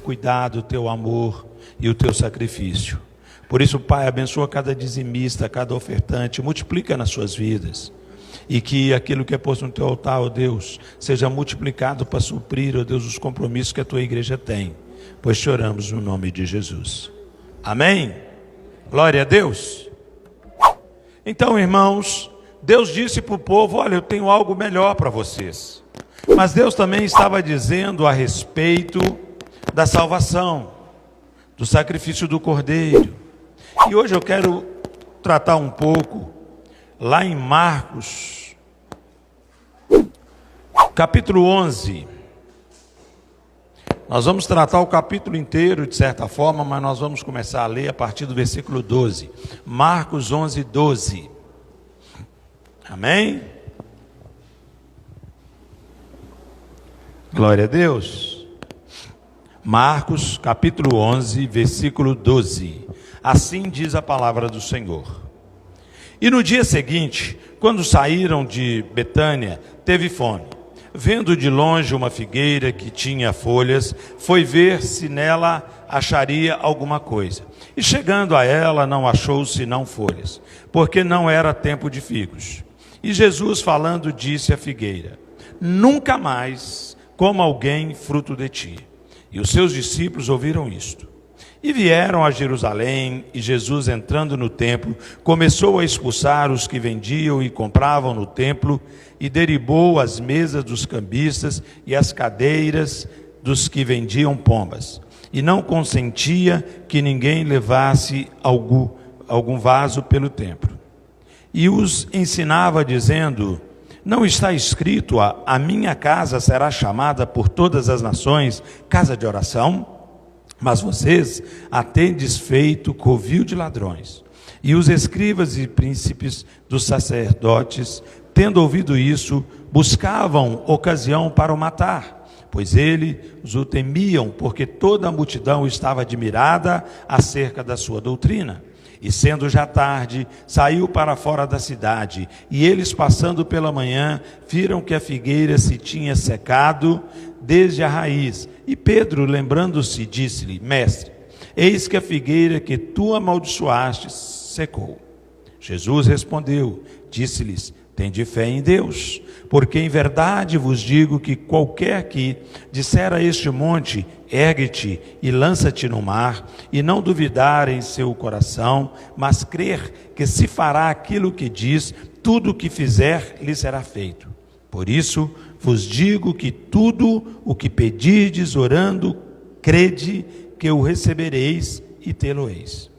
cuidado, o teu amor e o teu sacrifício. Por isso, Pai, abençoa cada dizimista, cada ofertante, multiplica nas suas vidas. E que aquilo que é posto no teu altar, ó Deus, seja multiplicado para suprir, ó Deus, os compromissos que a tua igreja tem. Pois te oramos no nome de Jesus. Amém? Glória a Deus. Então, irmãos, Deus disse para o povo: olha, eu tenho algo melhor para vocês. Mas Deus também estava dizendo a respeito da salvação, do sacrifício do Cordeiro. E hoje eu quero tratar um pouco, lá em Marcos, capítulo 11. Nós vamos tratar o capítulo inteiro, de certa forma, mas nós vamos começar a ler a partir do versículo 12. Marcos 11, 12. Amém? Glória a Deus. Marcos, capítulo 11, versículo 12. Assim diz a palavra do Senhor. E no dia seguinte, quando saíram de Betânia, teve fome. Vendo de longe uma figueira que tinha folhas, foi ver se nela acharia alguma coisa. E chegando a ela, não achou senão folhas, porque não era tempo de figos. E Jesus, falando, disse à figueira: nunca mais coma alguém fruto de ti. E os seus discípulos ouviram isto. E vieram a Jerusalém, e Jesus, entrando no templo, começou a expulsar os que vendiam e compravam no templo, e derribou as mesas dos cambistas e as cadeiras dos que vendiam pombas. E não consentia que ninguém levasse algum vaso pelo templo. E os ensinava, dizendo: não está escrito, a minha casa será chamada por todas as nações casa de oração? Mas vocês a tendes feito covil de ladrões. E os escribas e príncipes dos sacerdotes, tendo ouvido isso, buscavam ocasião para o matar, pois eles o temiam, porque toda a multidão estava admirada acerca da sua doutrina. E sendo já tarde, saiu para fora da cidade, e eles, passando pela manhã, viram que a figueira se tinha secado desde a raiz. E Pedro, lembrando-se, disse-lhe: mestre, eis que a figueira que tu amaldiçoaste secou. Jesus respondeu, disse-lhes: tende fé em Deus, porque em verdade vos digo que qualquer que disser a este monte: ergue-te e lança-te no mar, e não duvidar em seu coração, mas crer que se fará aquilo que diz, tudo o que fizer lhe será feito. Por isso vos digo que tudo o que pedirdes orando, crede que o recebereis e tê-lo-eis.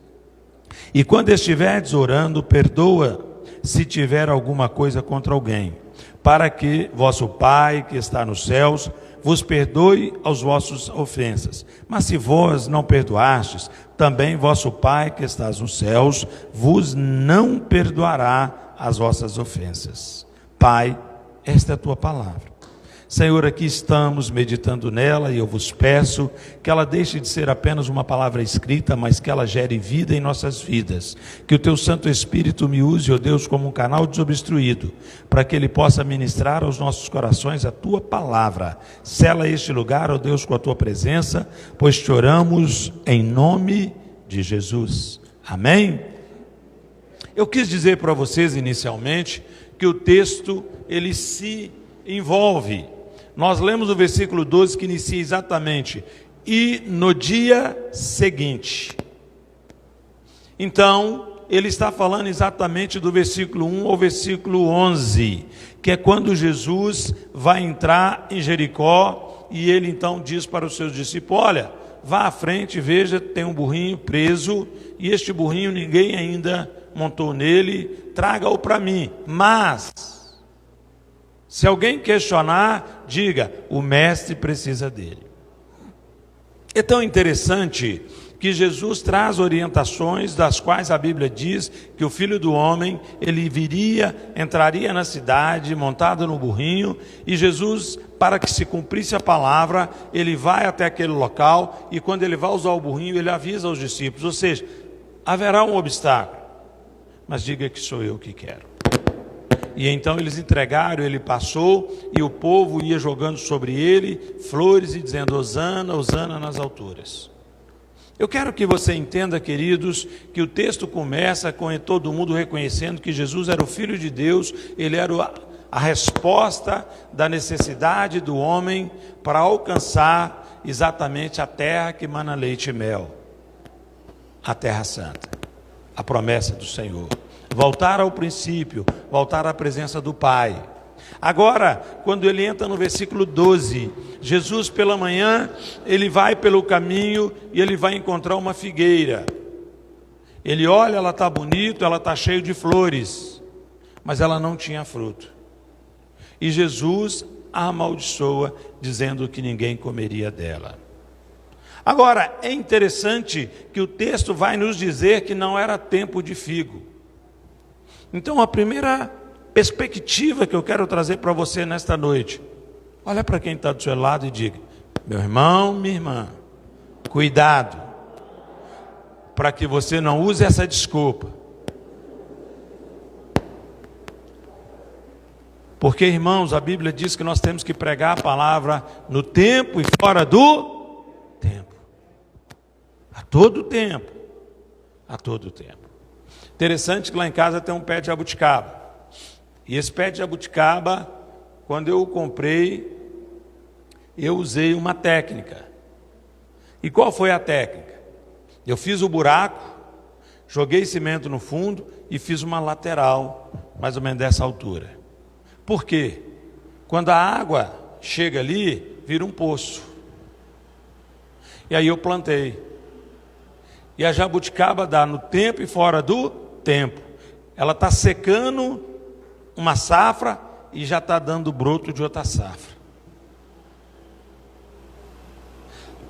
E quando estiverdes orando, perdoa se tiver alguma coisa contra alguém, para que vosso Pai que está nos céus vos perdoe as vossas ofensas. Mas se vós não perdoastes, também vosso Pai que está nos céus vos não perdoará as vossas ofensas. Pai, esta é a tua palavra. Senhor, aqui estamos meditando nela, e eu vos peço que ela deixe de ser apenas uma palavra escrita, mas que ela gere vida em nossas vidas. Que o teu Santo Espírito me use, ó Deus, como um canal desobstruído, para que ele possa ministrar aos nossos corações a tua palavra. Sela este lugar, ó Deus, com a tua presença, pois te oramos em nome de Jesus. Amém? Eu quis dizer para vocês inicialmente que o texto, ele se envolve. Nós lemos o versículo 12 que inicia exatamente: e no dia seguinte. Então, ele está falando exatamente do versículo 1 ao versículo 11, que é quando Jesus vai entrar em Jericó, e ele então diz para os seus discípulos: olha, vá à frente, veja, tem um burrinho preso, e este burrinho ninguém ainda montou nele, traga-o para mim, mas se alguém questionar, diga: o mestre precisa dele. É tão interessante que Jesus traz orientações das quais a Bíblia diz que o Filho do Homem, ele entraria na cidade montado no burrinho, e Jesus, para que se cumprisse a palavra, ele vai até aquele local, e quando ele vai usar o burrinho, ele avisa aos discípulos, ou seja, haverá um obstáculo, mas diga que sou eu que quero. E então eles entregaram, ele passou, e o povo ia jogando sobre ele flores e dizendo: Hosana, Hosana nas alturas. Eu quero que você entenda, queridos, que o texto começa com todo mundo reconhecendo que Jesus era o Filho de Deus, ele era a resposta da necessidade do homem para alcançar exatamente a terra que mana leite e mel, a terra santa, a promessa do Senhor. Voltar ao princípio, voltar à presença do Pai. Agora, quando ele entra no versículo 12, Jesus pela manhã, ele vai pelo caminho e ele vai encontrar uma figueira. Ele olha, ela está bonita, ela está cheia de flores, mas ela não tinha fruto. E Jesus a amaldiçoa, dizendo que ninguém comeria dela. Agora, é interessante que o texto vai nos dizer que não era tempo de figo. Então, a primeira perspectiva que eu quero trazer para você nesta noite, olha para quem está do seu lado e diga: meu irmão, minha irmã, cuidado, para que você não use essa desculpa. Porque, irmãos, a Bíblia diz que nós temos que pregar a palavra no tempo e fora do tempo. A todo tempo. A todo tempo. Interessante que lá em casa tem um pé de jabuticaba. E esse pé de jabuticaba, quando eu o comprei, eu usei uma técnica. E qual foi a técnica? Eu fiz o buraco, joguei cimento no fundo e fiz uma lateral, mais ou menos dessa altura. Por quê? Quando a água chega ali, vira um poço. E aí eu plantei. E a jabuticaba dá no tempo e fora do tempo. Ela está secando uma safra e já está dando broto de outra safra.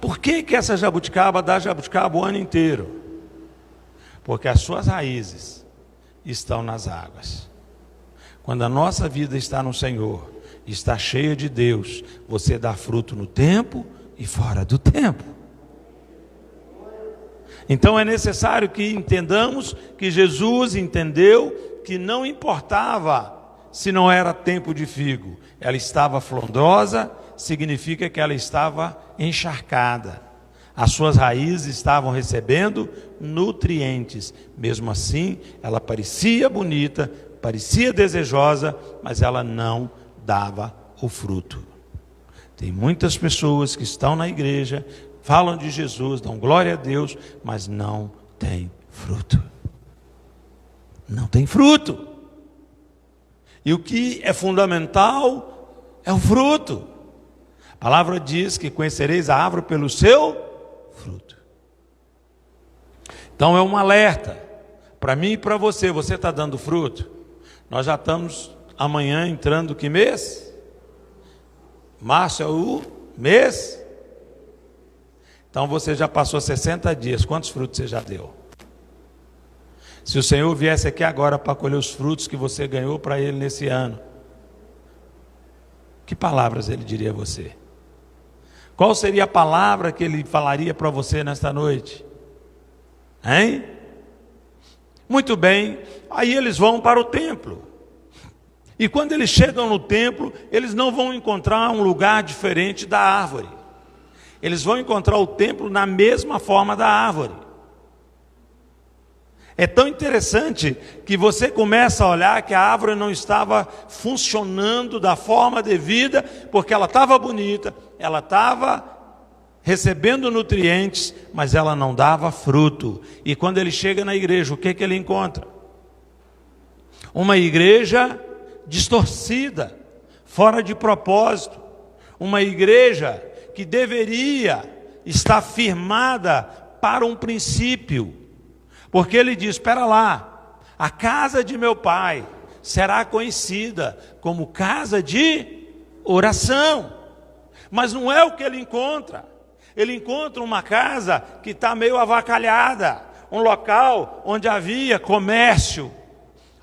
Por que essa jabuticaba dá jabuticaba o ano inteiro? Porque as suas raízes estão nas águas. Quando a nossa vida está no Senhor, está cheia de Deus, você dá fruto no tempo e fora do tempo. Então é necessário que entendamos que Jesus entendeu que não importava se não era tempo de figo. Ela estava frondosa, significa que ela estava encharcada. As suas raízes estavam recebendo nutrientes. Mesmo assim, ela parecia bonita, parecia desejosa, mas ela não dava o fruto. Tem muitas pessoas que estão na igreja, falam de Jesus, dão glória a Deus, mas não tem fruto. Não tem fruto. E o que é fundamental é o fruto. A palavra diz que conhecereis a árvore pelo seu fruto. Então é um alerta para mim e para você. Você está dando fruto? Nós já estamos amanhã entrando que mês? Março é o mês? Então você já passou 60 dias. Quantos frutos você já deu? Se o Senhor viesse aqui agora para colher os frutos que você ganhou para Ele nesse ano, que palavras Ele diria a você? Qual seria a palavra que Ele falaria para você nesta noite? Hein? Muito bem, aí eles vão para o templo. E quando eles chegam no templo, eles não vão encontrar um lugar diferente da árvore. Eles vão encontrar o templo na mesma forma da árvore. É tão interessante que você começa a olhar que a árvore não estava funcionando da forma devida, porque ela estava bonita, ela estava recebendo nutrientes, mas ela não dava fruto. E quando ele chega na igreja, o que ele encontra? Uma igreja distorcida, fora de propósito. Uma igreja que deveria estar firmada para um princípio. Porque ele diz: espera lá, a casa de meu pai será conhecida como casa de oração. Mas não é o que ele encontra. Ele encontra uma casa que está meio avacalhada, um local onde havia comércio,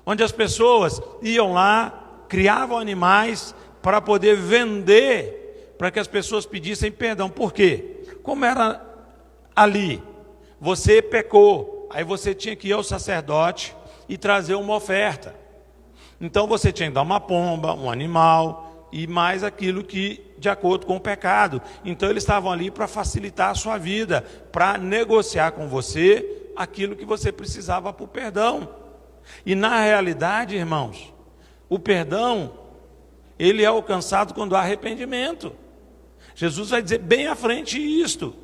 onde as pessoas iam lá, criavam animais para poder vender, para que as pessoas pedissem perdão. Por quê? Como era ali, você pecou, aí você tinha que ir ao sacerdote e trazer uma oferta. Então você tinha que dar uma pomba, um animal e mais aquilo que de acordo com o pecado. Então eles estavam ali para facilitar a sua vida, para negociar com você aquilo que você precisava para o perdão. E na realidade, irmãos, o perdão, ele é alcançado quando há arrependimento. Jesus vai dizer bem à frente isto.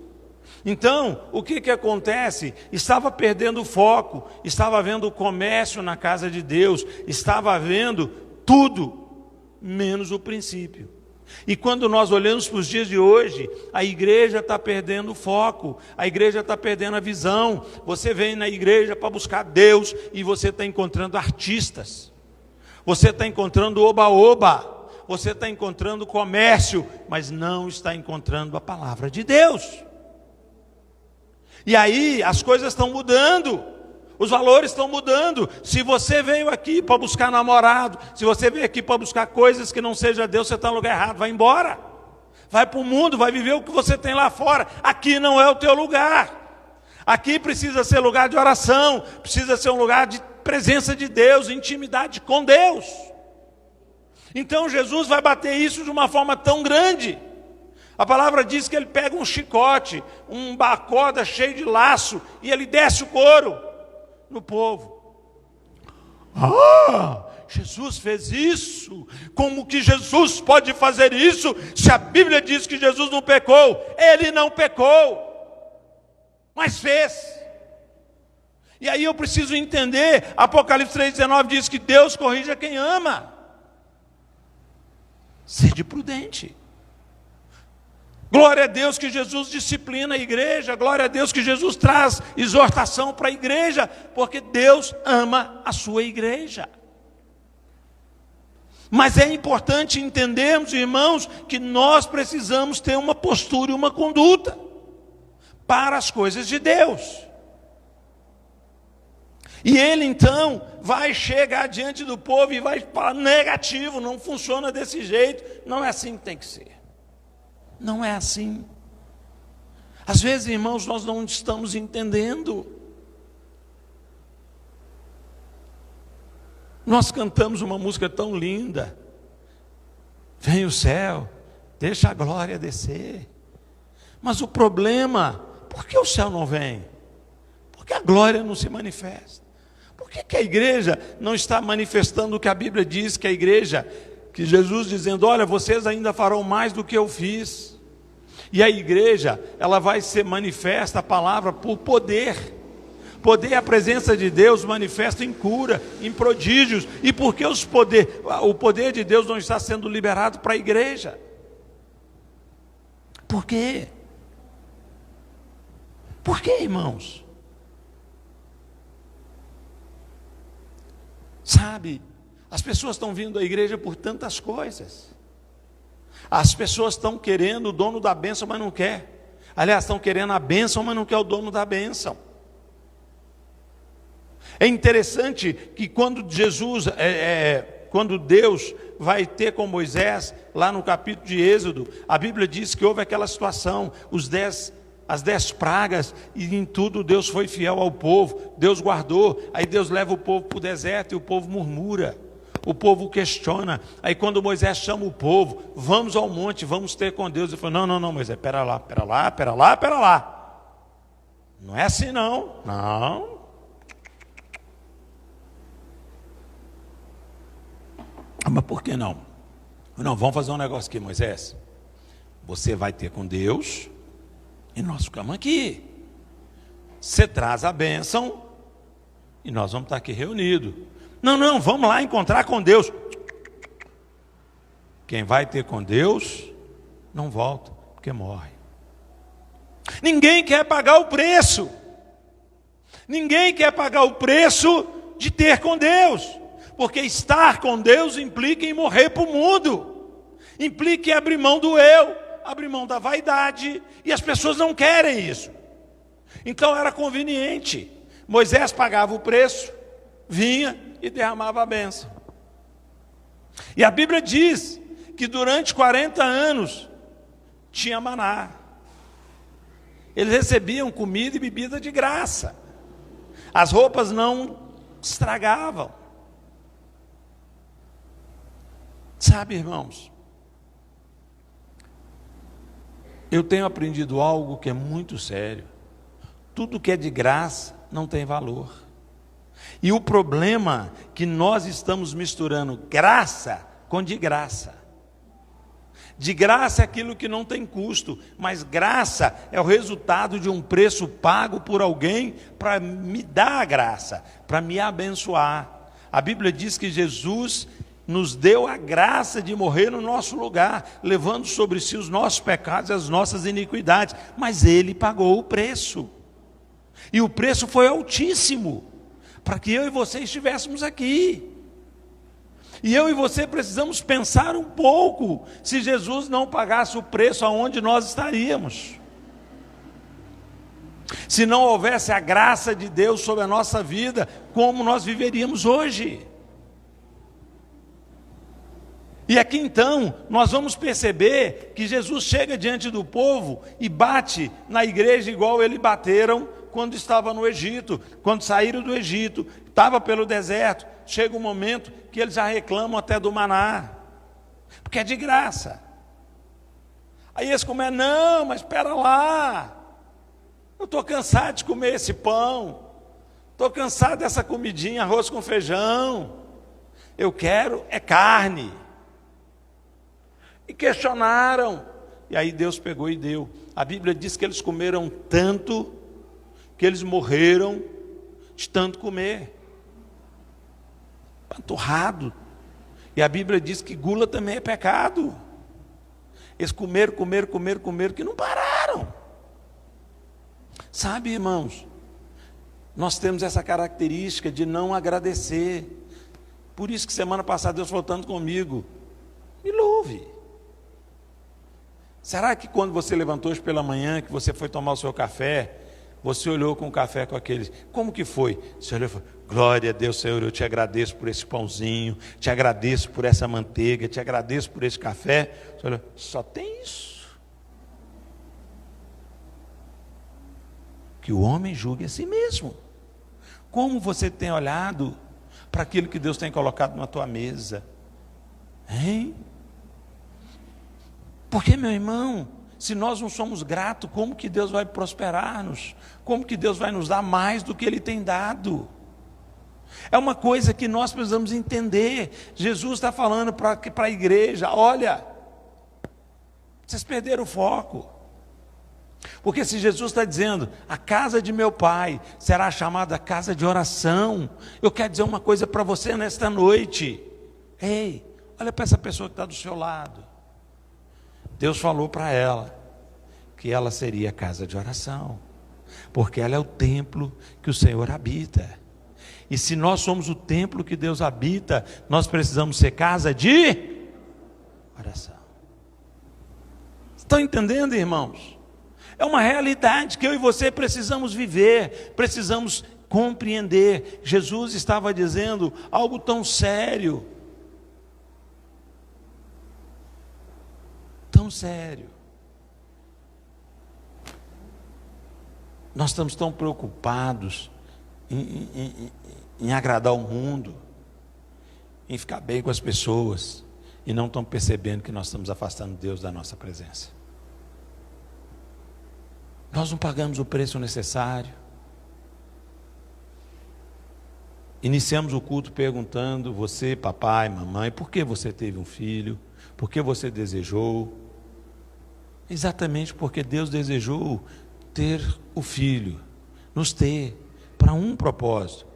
Então, o que acontece? Estava perdendo o foco, estava havendo o comércio na casa de Deus, estava havendo tudo, menos o princípio. E quando nós olhamos para os dias de hoje, a igreja está perdendo o foco, a igreja está perdendo a visão. Você vem na igreja para buscar Deus e você está encontrando artistas, você está encontrando oba-oba, você está encontrando comércio, mas não está encontrando a palavra de Deus. E aí as coisas estão mudando, os valores estão mudando. Se você veio aqui para buscar namorado, se você veio aqui para buscar coisas que não seja Deus, você está no lugar errado, vai embora. Vai para o mundo, vai viver o que você tem lá fora. Aqui não é o teu lugar. Aqui precisa ser lugar de oração, precisa ser um lugar de presença de Deus, intimidade com Deus. Então Jesus vai bater isso de uma forma tão grande. A palavra diz que ele pega um chicote, uma corda cheia de laço, e ele desce o couro no povo. Jesus fez isso. Como que Jesus pode fazer isso? Se a Bíblia diz que Jesus não pecou, ele não pecou, mas fez. E aí eu preciso entender, Apocalipse 3,19 diz que Deus corrige a quem ama. Sede prudente. Glória a Deus que Jesus disciplina a igreja, glória a Deus que Jesus traz exortação para a igreja, porque Deus ama a sua igreja. Mas é importante entendermos, irmãos, que nós precisamos ter uma postura e uma conduta para as coisas de Deus. E ele então vai chegar diante do povo e vai falar negativo, não funciona desse jeito, não é assim que tem que ser. Não é assim. Às vezes, irmãos, nós não estamos entendendo. Nós cantamos uma música tão linda. Vem o céu, deixa a glória descer. Mas o problema, por que o céu não vem? Por que a glória não se manifesta? Por que a igreja não está manifestando o que a Bíblia diz que a igreja... que Jesus dizendo, olha, vocês ainda farão mais do que eu fiz. E a igreja, ela vai ser manifesta, a palavra, por poder. Poder, a presença de Deus manifesta em cura, em prodígios. E por que o poder de Deus não está sendo liberado para a igreja? Por quê? Por quê, irmãos? Sabe, as pessoas estão vindo à igreja por tantas coisas. As pessoas estão querendo o dono da bênção, mas não quer. Aliás, estão querendo a bênção, mas não quer o dono da bênção. É interessante que quando Deus vai ter com Moisés, lá no capítulo de Êxodo, a Bíblia diz que houve aquela situação, as 10 pragas, e em tudo Deus foi fiel ao povo, Deus guardou. Aí Deus leva o povo para o deserto e o povo murmura. O povo questiona, aí quando Moisés chama o povo, vamos ao monte, vamos ter com Deus. Ele falou, não, Moisés, pera lá. Não é assim não. Mas por que não? Não, vamos fazer um negócio aqui, Moisés. Você vai ter com Deus e nós ficamos aqui. Você traz a bênção e nós vamos estar aqui reunidos. Não, vamos lá encontrar com Deus. Quem vai ter com Deus, não volta, porque morre. Ninguém quer pagar o preço. Ninguém quer pagar o preço de ter com Deus. Porque estar com Deus implica em morrer para o mundo. Implica em abrir mão do eu, abrir mão da vaidade. E as pessoas não querem isso. Então era conveniente. Moisés pagava o preço, vinha e derramava a bênção. E a Bíblia diz que durante 40 anos tinha maná. Eles recebiam comida e bebida de graça. As roupas não estragavam. Sabe, irmãos, eu tenho aprendido algo que é muito sério. Tudo que é de graça não tem valor. E o problema é que nós estamos misturando graça com de graça. De graça é aquilo que não tem custo, mas graça é o resultado de um preço pago por alguém para me dar a graça, para me abençoar. A Bíblia diz que Jesus nos deu a graça de morrer no nosso lugar, levando sobre si os nossos pecados e as nossas iniquidades, mas Ele pagou o preço. E o preço foi altíssimo, para que eu e você estivéssemos aqui. E eu e você precisamos pensar um pouco, se Jesus não pagasse o preço, aonde nós estaríamos? Se não houvesse a graça de Deus sobre a nossa vida, como nós viveríamos hoje? E aqui então, nós vamos perceber que Jesus chega diante do povo e bate na igreja igual eles bateram quando estava no Egito, quando saíram do Egito, estava pelo deserto. Chega um momento que eles já reclamam até do maná, porque é de graça. Aí eles começam, não, mas espera lá, eu estou cansado de comer esse pão, estou cansado dessa comidinha, arroz com feijão, eu quero é carne. E questionaram, e aí Deus pegou e deu. A Bíblia diz que eles comeram tanto, que eles morreram de tanto comer. Panturrado. E a Bíblia diz que gula também é pecado. Eles comeram, que não pararam. Sabe, irmãos, nós temos essa característica de não agradecer. Por isso que semana passada Deus falou tanto comigo, me louve. Será que quando você levantou hoje pela manhã, que você foi tomar o seu café, você olhou com o café com aqueles, como que foi? Você olhou e falou, glória a Deus, Senhor, eu te agradeço por esse pãozinho, te agradeço por essa manteiga, te agradeço por esse café. Você olhou, só tem isso? Que o homem julgue a si mesmo. Como você tem olhado para aquilo que Deus tem colocado na tua mesa? Hein? Porque, meu irmão, se nós não somos gratos, como que Deus vai prosperar-nos? Como que Deus vai nos dar mais do que Ele tem dado? É uma coisa que nós precisamos entender. Jesus está falando para a igreja, olha, vocês perderam o foco. Porque se Jesus está dizendo, a casa de meu Pai será chamada casa de oração, eu quero dizer uma coisa para você nesta noite. Ei, olha para essa pessoa que está do seu lado. Deus falou para ela que ela seria casa de oração, porque ela é o templo que o Senhor habita. E se nós somos o templo que Deus habita, nós precisamos ser casa de oração. Estão entendendo, irmãos? É uma realidade que eu e você precisamos viver, precisamos compreender. Jesus estava dizendo algo tão sério, tão sério. Nós estamos tão preocupados em agradar o mundo, em ficar bem com as pessoas, e não estamos percebendo que nós estamos afastando Deus da nossa presença. Nós não pagamos o preço necessário. Iniciamos o culto perguntando, você, papai, mamãe, por que você teve um filho? Por que você desejou? Exatamente porque Deus desejou ter o filho, nos ter, para um propósito,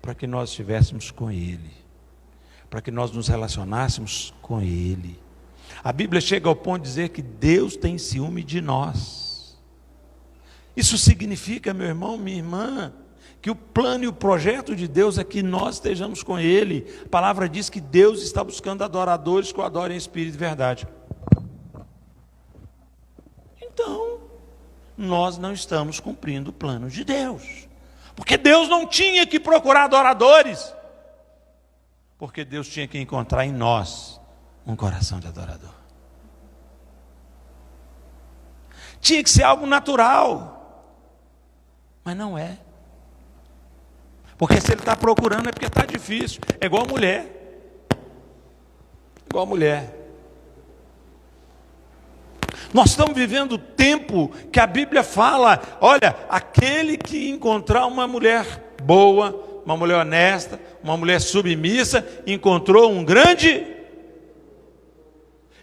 para que nós estivéssemos com Ele, para que nós nos relacionássemos com Ele. A Bíblia chega ao ponto de dizer que Deus tem ciúme de nós. Isso significa, meu irmão, minha irmã, que o plano e o projeto de Deus é que nós estejamos com Ele. A palavra diz que Deus está buscando adoradores que o adorem em espírito e verdade. Então, nós não estamos cumprindo o plano de Deus. Porque Deus não tinha que procurar adoradores. Porque Deus tinha que encontrar em nós um coração de adorador. Tinha que ser algo natural. Mas não é. Porque se ele está procurando é porque está difícil. É igual a mulher. igual a mulher. Nós estamos vivendo o tempo que a Bíblia fala, olha, aquele que encontrar uma mulher boa, uma mulher honesta, uma mulher submissa, encontrou um grande...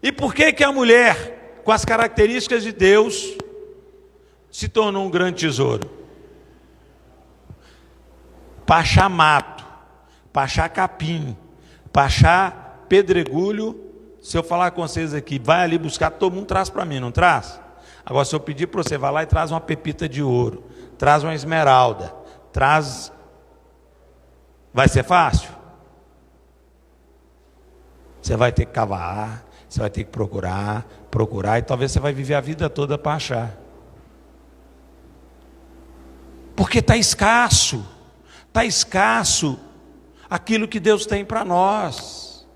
E por que a mulher, com as características de Deus, se tornou um grande tesouro? Para achar mato, para achar capim, para achar pedregulho. Se eu falar com vocês aqui, vai ali buscar, todo mundo traz para mim, não traz? Agora, se eu pedir para você, vai lá e traz uma pepita de ouro, traz uma esmeralda, traz... Vai ser fácil? Você vai ter que cavar, você vai ter que procurar, e talvez você vai viver a vida toda para achar. Porque está escasso aquilo que Deus tem para nós.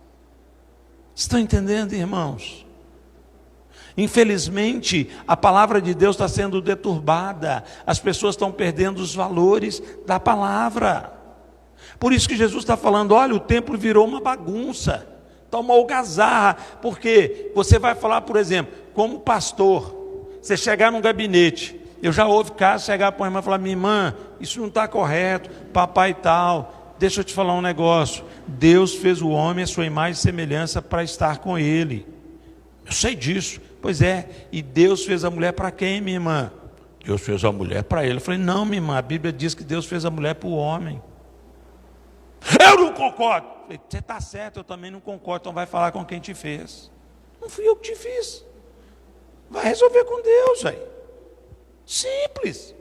Estão entendendo, irmãos? Infelizmente, a palavra de Deus está sendo deturbada. As pessoas estão perdendo os valores da palavra. Por isso que Jesus está falando, olha, o templo virou uma bagunça, está uma algazarra. Porque você vai falar, por exemplo, como pastor, você chegar num gabinete, eu já ouvi casos chegar para a irmã e falar, minha irmã, isso não está correto, papai e tal. Deixa eu te falar um negócio, Deus fez o homem a sua imagem e semelhança para estar com ele. Eu sei disso. Pois é, e Deus fez a mulher para quem, minha irmã? Deus fez a mulher para ele. Eu falei, não, minha irmã, a Bíblia diz que Deus fez a mulher para o homem. Eu não concordo. Eu falei, você está certo, eu também não concordo, então vai falar com quem te fez. Não fui eu que te fiz. Vai resolver com Deus, aí. Simples.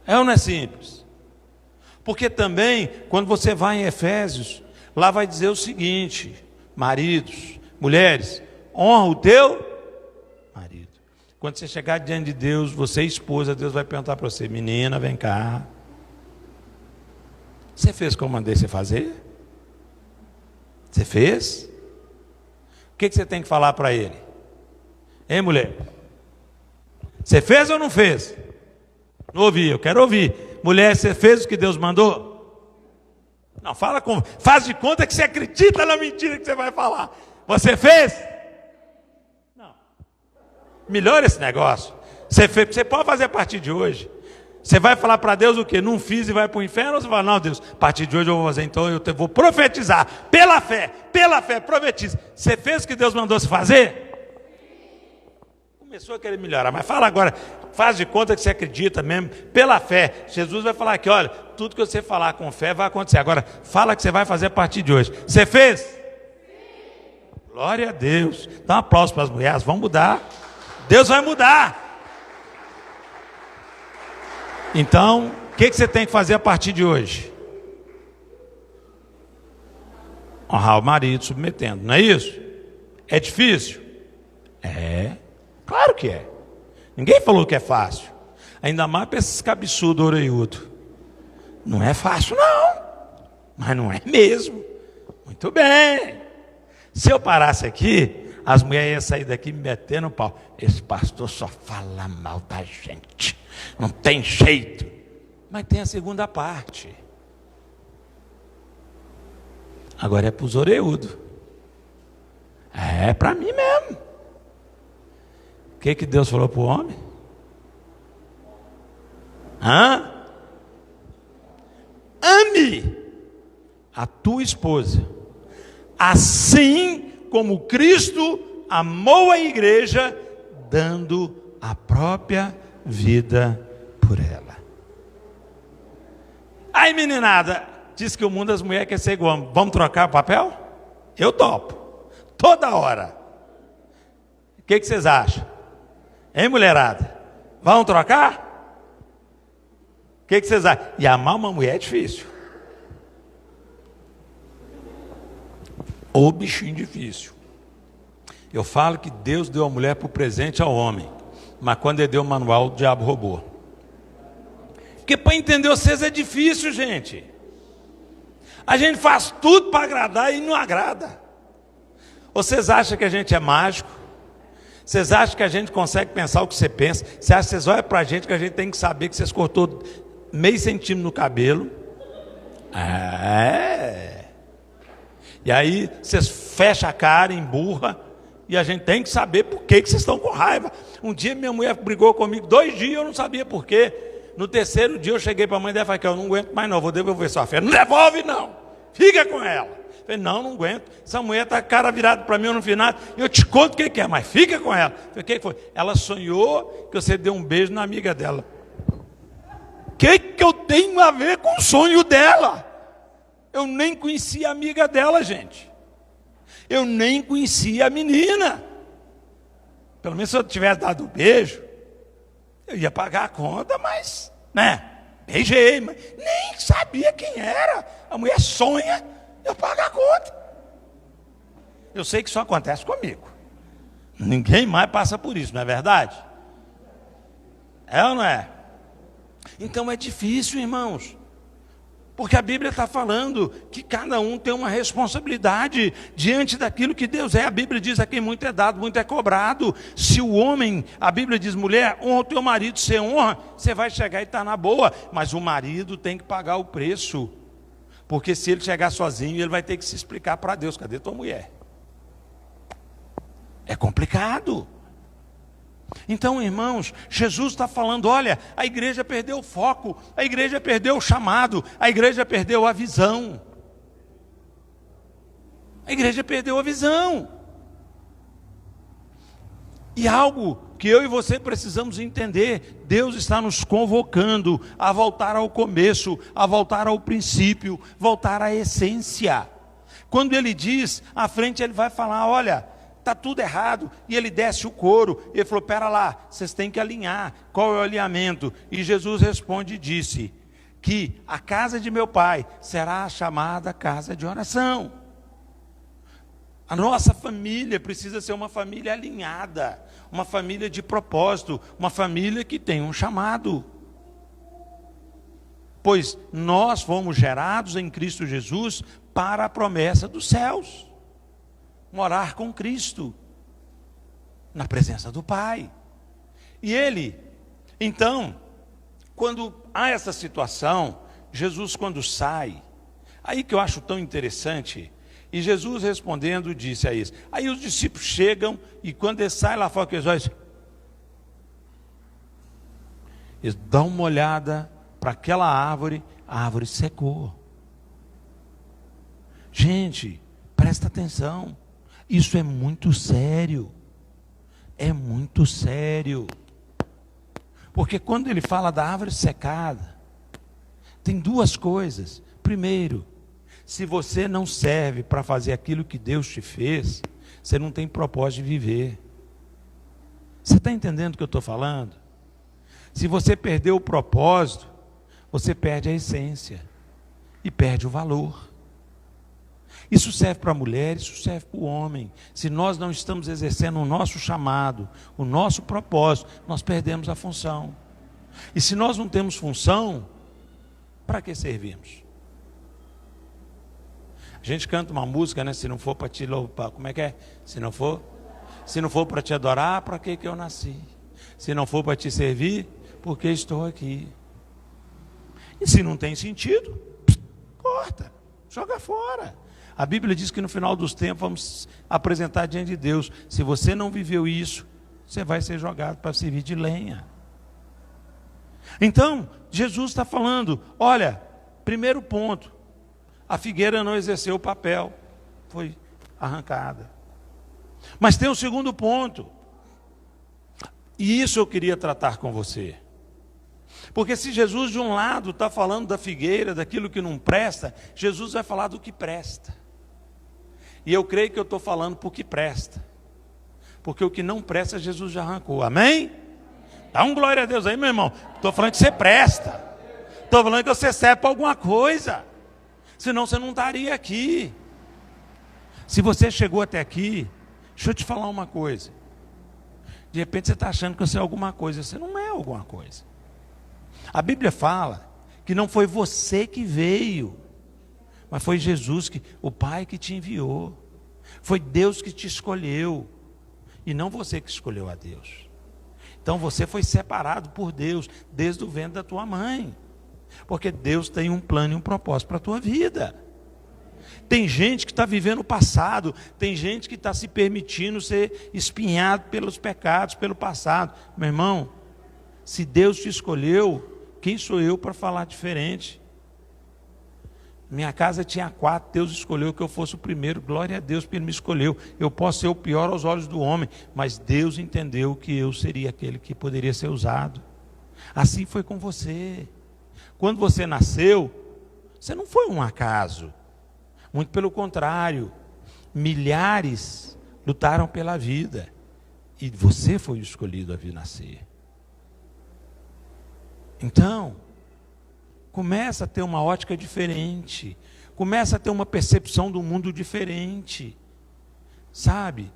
É ou não é simples? Porque também, quando você vai em Efésios, lá vai dizer o seguinte, maridos, mulheres, honra o teu marido. Quando você chegar diante de Deus, você é esposa, Deus vai perguntar para você, menina, vem cá. Você fez como eu mandei você fazer? Você fez? O que você tem que falar para ele? Hein, mulher? Você fez ou não fez? Não ouvi, eu quero ouvir. Mulher, você fez o que Deus mandou? Não, faz de conta que você acredita na mentira que você vai falar. Você fez? Não. Melhora esse negócio. Você pode fazer a partir de hoje. Você vai falar para Deus o quê? Não fiz e vai para o inferno? Ou você fala, não, Deus, a partir de hoje eu vou fazer, então eu vou profetizar. Pela fé, profetiza. Você fez o que Deus mandou você fazer? Começou a querer melhorar, mas fala agora, faz de conta que você acredita mesmo, pela fé. Jesus vai falar aqui, olha, tudo que você falar com fé vai acontecer. Agora, fala que você vai fazer a partir de hoje. Você fez? Sim. Glória a Deus. Dá um aplauso para as mulheres, vão mudar. Deus vai mudar. Então, o que você tem que fazer a partir de hoje? Honrar o marido, submetendo, não é isso? É difícil? É. Claro que é. Ninguém falou que é fácil. Ainda mais para esses cabeçudos orelhudos. Não é fácil, não. Mas não é mesmo. Muito bem. Se eu parasse aqui, as mulheres iam sair daqui me metendo o pau. Esse pastor só fala mal da gente. Não tem jeito. Mas tem a segunda parte. Agora é para os orelhudos. É para mim mesmo. O que Deus falou para o homem? Ame a tua esposa, assim como Cristo amou a igreja, dando a própria vida por ela. Aí, meninada, diz que o mundo das mulheres quer ser igual. Vamos trocar papel? Eu topo. Toda hora. O que vocês acham? Hein, mulherada? Vamos trocar? O que vocês acham? E amar uma mulher é difícil. Ô bichinho difícil. Eu falo que Deus deu a mulher por presente ao homem, mas quando ele deu o manual, o diabo roubou. Porque para entender vocês é difícil, gente. A gente faz tudo para agradar e não agrada. Vocês acham que a gente é mágico? Vocês acham que a gente consegue pensar o que você pensa? Você acha que vocês olham para a gente que a gente tem que saber que vocês cortou meio centímetro no cabelo? E aí vocês fecham a cara, emburra, e a gente tem que saber por que vocês estão com raiva. Um dia minha mulher brigou comigo, 2 dias eu não sabia por quê. No 3º dia eu cheguei para a mãe dela e falei, eu não aguento mais não, vou devolver sua fé. Não devolve não, fica com ela. Eu falei, não aguento, essa mulher está com a cara virada para mim no final, eu te conto o que é, mas fica com ela. Eu falei, o que foi? Ela sonhou que você deu um beijo na amiga dela. O que eu tenho a ver com o sonho dela? Eu nem conhecia a amiga dela, gente. Eu nem conhecia a menina. Pelo menos se eu tivesse dado um beijo, eu ia pagar a conta, mas, beijei, mas nem sabia quem era. A mulher sonha, eu pago a conta. Eu sei que isso acontece comigo. Ninguém mais passa por isso, não é verdade? É ou não é? Então é difícil, irmãos. Porque a Bíblia está falando que cada um tem uma responsabilidade diante daquilo que Deus é. A Bíblia diz: a quem muito é dado, muito é cobrado. Se o homem, a Bíblia diz: mulher, honra o teu marido, você honra, você vai chegar e está na boa. Mas o marido tem que pagar o preço. Porque se ele chegar sozinho, ele vai ter que se explicar para Deus: cadê tua mulher? É complicado. Então, irmãos, Jesus está falando: olha, a igreja perdeu o foco, a igreja perdeu o chamado, a igreja perdeu a visão. A igreja perdeu a visão. E algo que eu e você precisamos entender: Deus está nos convocando a voltar ao começo, a voltar ao princípio, voltar à essência. Quando ele diz, à frente ele vai falar: olha, está tudo errado, e ele desce o couro, ele falou: pera lá, vocês têm que alinhar. Qual é o alinhamento? E Jesus responde e disse que a casa de meu pai será chamada casa de oração. A nossa família precisa ser uma família alinhada, uma família de propósito, uma família que tem um chamado. Pois nós fomos gerados em Cristo Jesus para a promessa dos céus. Morar com Cristo, na presença do Pai. E ele, então, quando há essa situação, Jesus quando sai, aí que eu acho tão interessante, e Jesus respondendo disse a isso. Aí os discípulos chegam, e quando ele sai lá fora, eles dão uma olhada para aquela árvore, a árvore secou. Gente, presta atenção. Isso é muito sério. É muito sério. Porque quando ele fala da árvore secada, tem 2 coisas. Primeiro, se você não serve para fazer aquilo que Deus te fez, você não tem propósito de viver. Você está entendendo o que eu estou falando? Se você perder o propósito, você perde a essência e perde o valor. Isso serve para a mulher, isso serve para o homem. Se nós não estamos exercendo o nosso chamado, o nosso propósito, nós perdemos a função. E se nós não temos função, para que servimos? A gente canta uma música, né? Se não for para te louvar, como é que é? Se não for para te adorar, para que eu nasci? Se não for para te servir, por que estou aqui? E se não tem sentido, corta, joga fora. A Bíblia diz que no final dos tempos vamos apresentar diante de Deus. Se você não viveu isso, você vai ser jogado para servir de lenha. Então, Jesus está falando: olha, primeiro ponto, a figueira não exerceu o papel, foi arrancada. Mas tem um segundo ponto, e isso eu queria tratar com você. Porque se Jesus de um lado está falando da figueira, daquilo que não presta, Jesus vai falar do que presta. E eu creio que eu estou falando por que presta. Porque o que não presta, Jesus já arrancou. Amém? Dá um glória a Deus aí, meu irmão. Estou falando que você presta. Estou falando que você serve para alguma coisa. Senão você não estaria aqui. Se você chegou até aqui, deixa eu te falar uma coisa. De repente você está achando que você é alguma coisa. Você não é alguma coisa. A Bíblia fala que não foi você que veio, mas foi Jesus, o Pai que te enviou. Foi Deus que te escolheu, e não você que escolheu a Deus. Então você foi separado por Deus desde o ventre da tua mãe, porque Deus tem um plano e um propósito para a tua vida. Tem gente que está vivendo o passado, tem gente que está se permitindo ser espinhado pelos pecados, pelo passado. Meu irmão, se Deus te escolheu, quem sou eu para falar diferente? Minha casa tinha 4, Deus escolheu que eu fosse o primeiro, glória a Deus porque Ele me escolheu. Eu posso ser o pior aos olhos do homem, mas Deus entendeu que eu seria aquele que poderia ser usado. Assim foi com você. Quando você nasceu, você não foi um acaso. Muito pelo contrário, milhares lutaram pela vida e você foi o escolhido a vir nascer. Então, começa a ter uma ótica diferente, começa a ter uma percepção do mundo diferente, sabe?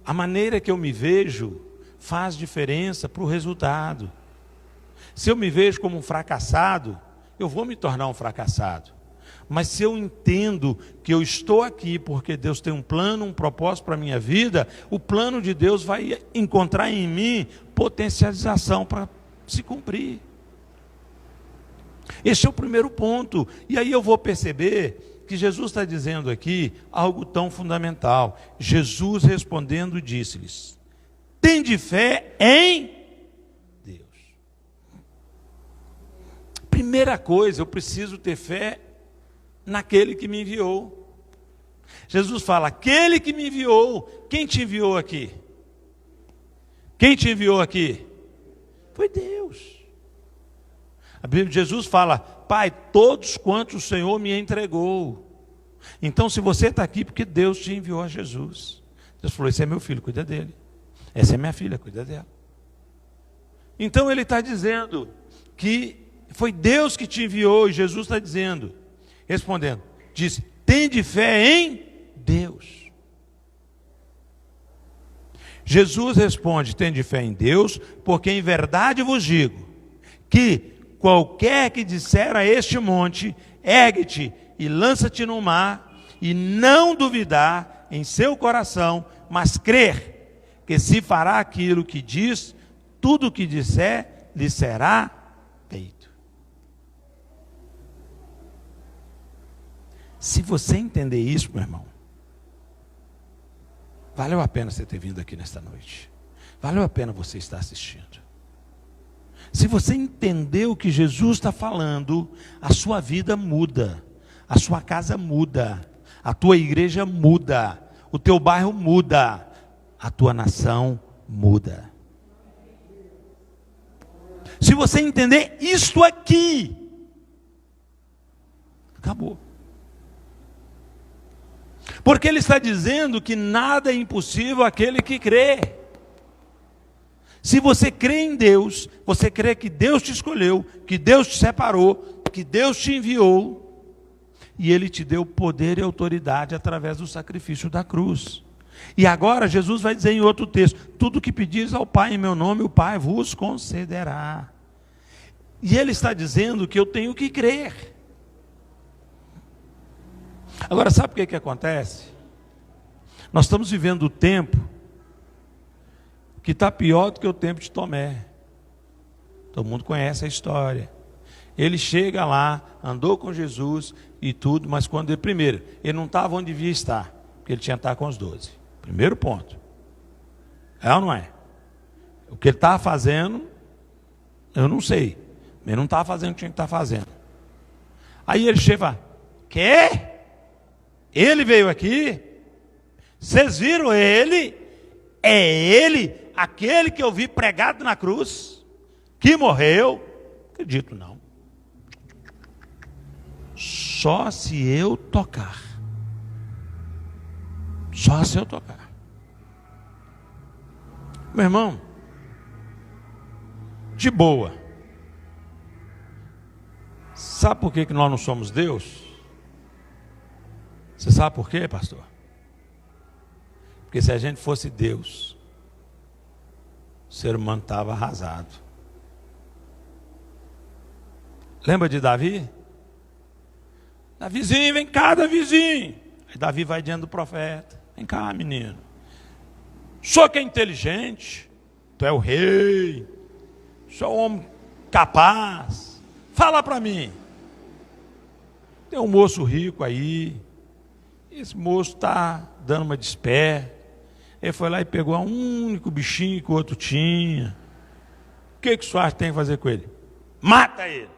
A maneira que eu me vejo faz diferença para o resultado. Se eu me vejo como um fracassado, eu vou me tornar um fracassado. Mas se eu entendo que eu estou aqui porque Deus tem um plano, um propósito para a minha vida, o plano de Deus vai encontrar em mim potencialização para se cumprir. Esse é o primeiro ponto. E aí eu vou perceber que Jesus está dizendo aqui algo tão fundamental. Jesus respondendo disse-lhes: tende fé em Deus. Primeira coisa, eu preciso ter fé naquele que me enviou. Jesus fala: aquele que me enviou. Quem te enviou aqui? Quem te enviou aqui? Foi Deus. A Bíblia de Jesus fala: Pai, todos quantos o Senhor me entregou. Então, se você está aqui, porque Deus te enviou a Jesus. Deus falou: esse é meu filho, cuida dele. Essa é minha filha, cuida dela. Então ele está dizendo que foi Deus que te enviou, e Jesus está dizendo, respondendo, disse: tende fé em Deus. Jesus responde: tende fé em Deus, porque em verdade vos digo, que qualquer que disser a este monte, ergue-te e lança-te no mar, e não duvidar em seu coração, mas crer que se fará aquilo que diz, tudo o que disser lhe será feito. Se você entender isso, meu irmão, valeu a pena você ter vindo aqui nesta noite. Valeu a pena você estar assistindo. Se você entender o que Jesus está falando, a sua vida muda, a sua casa muda, a tua igreja muda, o teu bairro muda, a tua nação muda. Se você entender isto aqui, acabou. Porque ele está dizendo que nada é impossível àquele que crê. Se você crê em Deus, você crê que Deus te escolheu, que Deus te separou, que Deus te enviou, e Ele te deu poder e autoridade através do sacrifício da cruz. E agora Jesus vai dizer em outro texto: tudo que pedires ao Pai em meu nome, o Pai vos concederá. E Ele está dizendo que eu tenho que crer. Agora, sabe o que acontece? Nós estamos vivendo o tempo que está pior do que o tempo de Tomé. Todo mundo conhece a história. Ele chega lá, andou com Jesus e tudo, mas quando ele, primeiro, ele não estava onde devia estar, porque ele tinha que estar com os 12. Primeiro ponto. É ou não é? O que ele estava fazendo, eu não sei. Ele não estava fazendo o que tinha que estar fazendo. Aí ele chega e fala: quê? Ele veio aqui? Vocês viram ele? É ele, aquele que eu vi pregado na cruz, que morreu? Acredito não. Só se eu tocar. Só se eu tocar. Meu irmão, de boa. Sabe por que nós não somos Deus? Você sabe por quê, pastor? Porque se a gente fosse Deus, o ser humano estava arrasado. Lembra de Davi? Davizinho, vem cá, Davizinho. Aí Davi vai diante do profeta: vem cá, menino. O senhor que é inteligente, tu é o rei, o senhor é um homem capaz. Fala para mim. Tem um moço rico aí, esse moço está dando uma despé. Ele foi lá e pegou um único bichinho que o outro tinha. O que o senhor acha que tem que fazer com ele? Mata ele!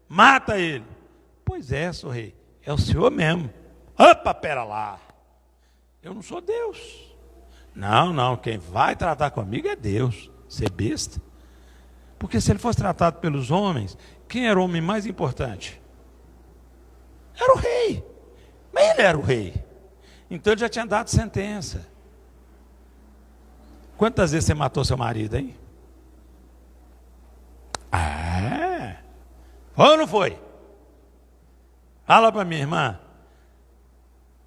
Mata ele! Pois é, senhor rei, é o senhor mesmo. Opa, pera lá. Eu não sou Deus. Não, quem vai tratar comigo é Deus. Você é besta? Porque se ele fosse tratado pelos homens, quem era o homem mais importante? Era o rei. Mas ele era o rei. Então ele já tinha dado sentença. Quantas vezes você matou seu marido, hein? Foi ou não foi? Fala para minha irmã.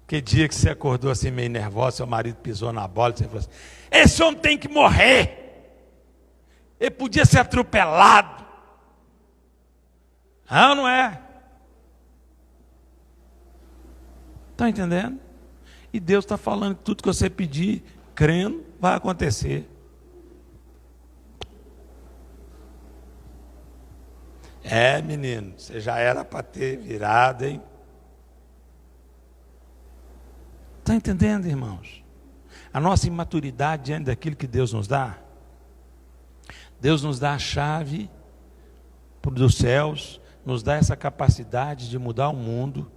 Que dia que você acordou assim meio nervosa, seu marido pisou na bola e você falou assim: esse homem tem que morrer. Ele podia ser atropelado. Ah, não é? Está entendendo? E Deus está falando que tudo que você pedir, crendo, vai acontecer. É, menino, você já era para ter virado, hein? Está entendendo, irmãos? A nossa imaturidade diante daquilo que Deus nos dá. Deus nos dá a chave dos céus, nos dá essa capacidade de mudar o mundo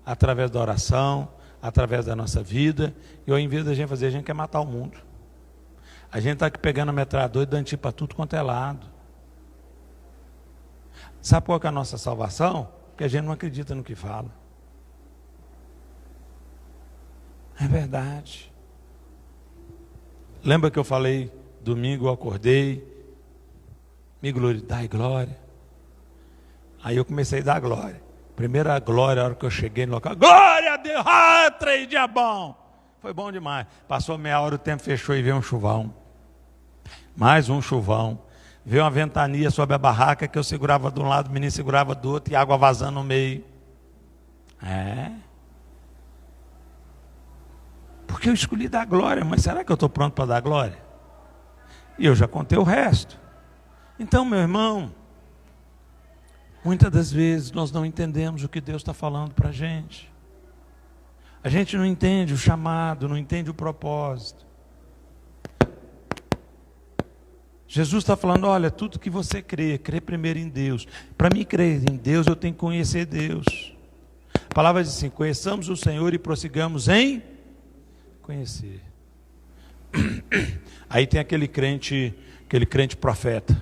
através da oração, através da nossa vida. E ao invés da gente fazer, a gente quer matar o mundo. A gente está aqui pegando a metralhadora e dando tiro para tudo quanto é lado. Sabe qual que é a nossa salvação? Porque a gente não acredita no que fala. É verdade. Lembra que eu falei, domingo eu acordei, dai glória. Aí eu comecei a dar glória. Primeira glória, a hora que eu cheguei no local, glória a Deus, 3 dias bom. Foi bom demais. Passou meia hora, o tempo fechou e veio um chuvão. Mais um chuvão. Veio uma ventania sobre a barraca que eu segurava de um lado, o menino segurava do outro e água vazando no meio. Porque eu escolhi dar glória, mas será que eu estou pronto para dar glória? E eu já contei o resto. Então, meu irmão, muitas das vezes nós não entendemos o que Deus está falando para a gente. A gente não entende o chamado, não entende o propósito. Jesus está falando, olha, tudo que você crê primeiro em Deus. Para mim crer em Deus, eu tenho que conhecer Deus. A palavra diz assim, conheçamos o Senhor e prossigamos em conhecer. Aí tem aquele crente profeta.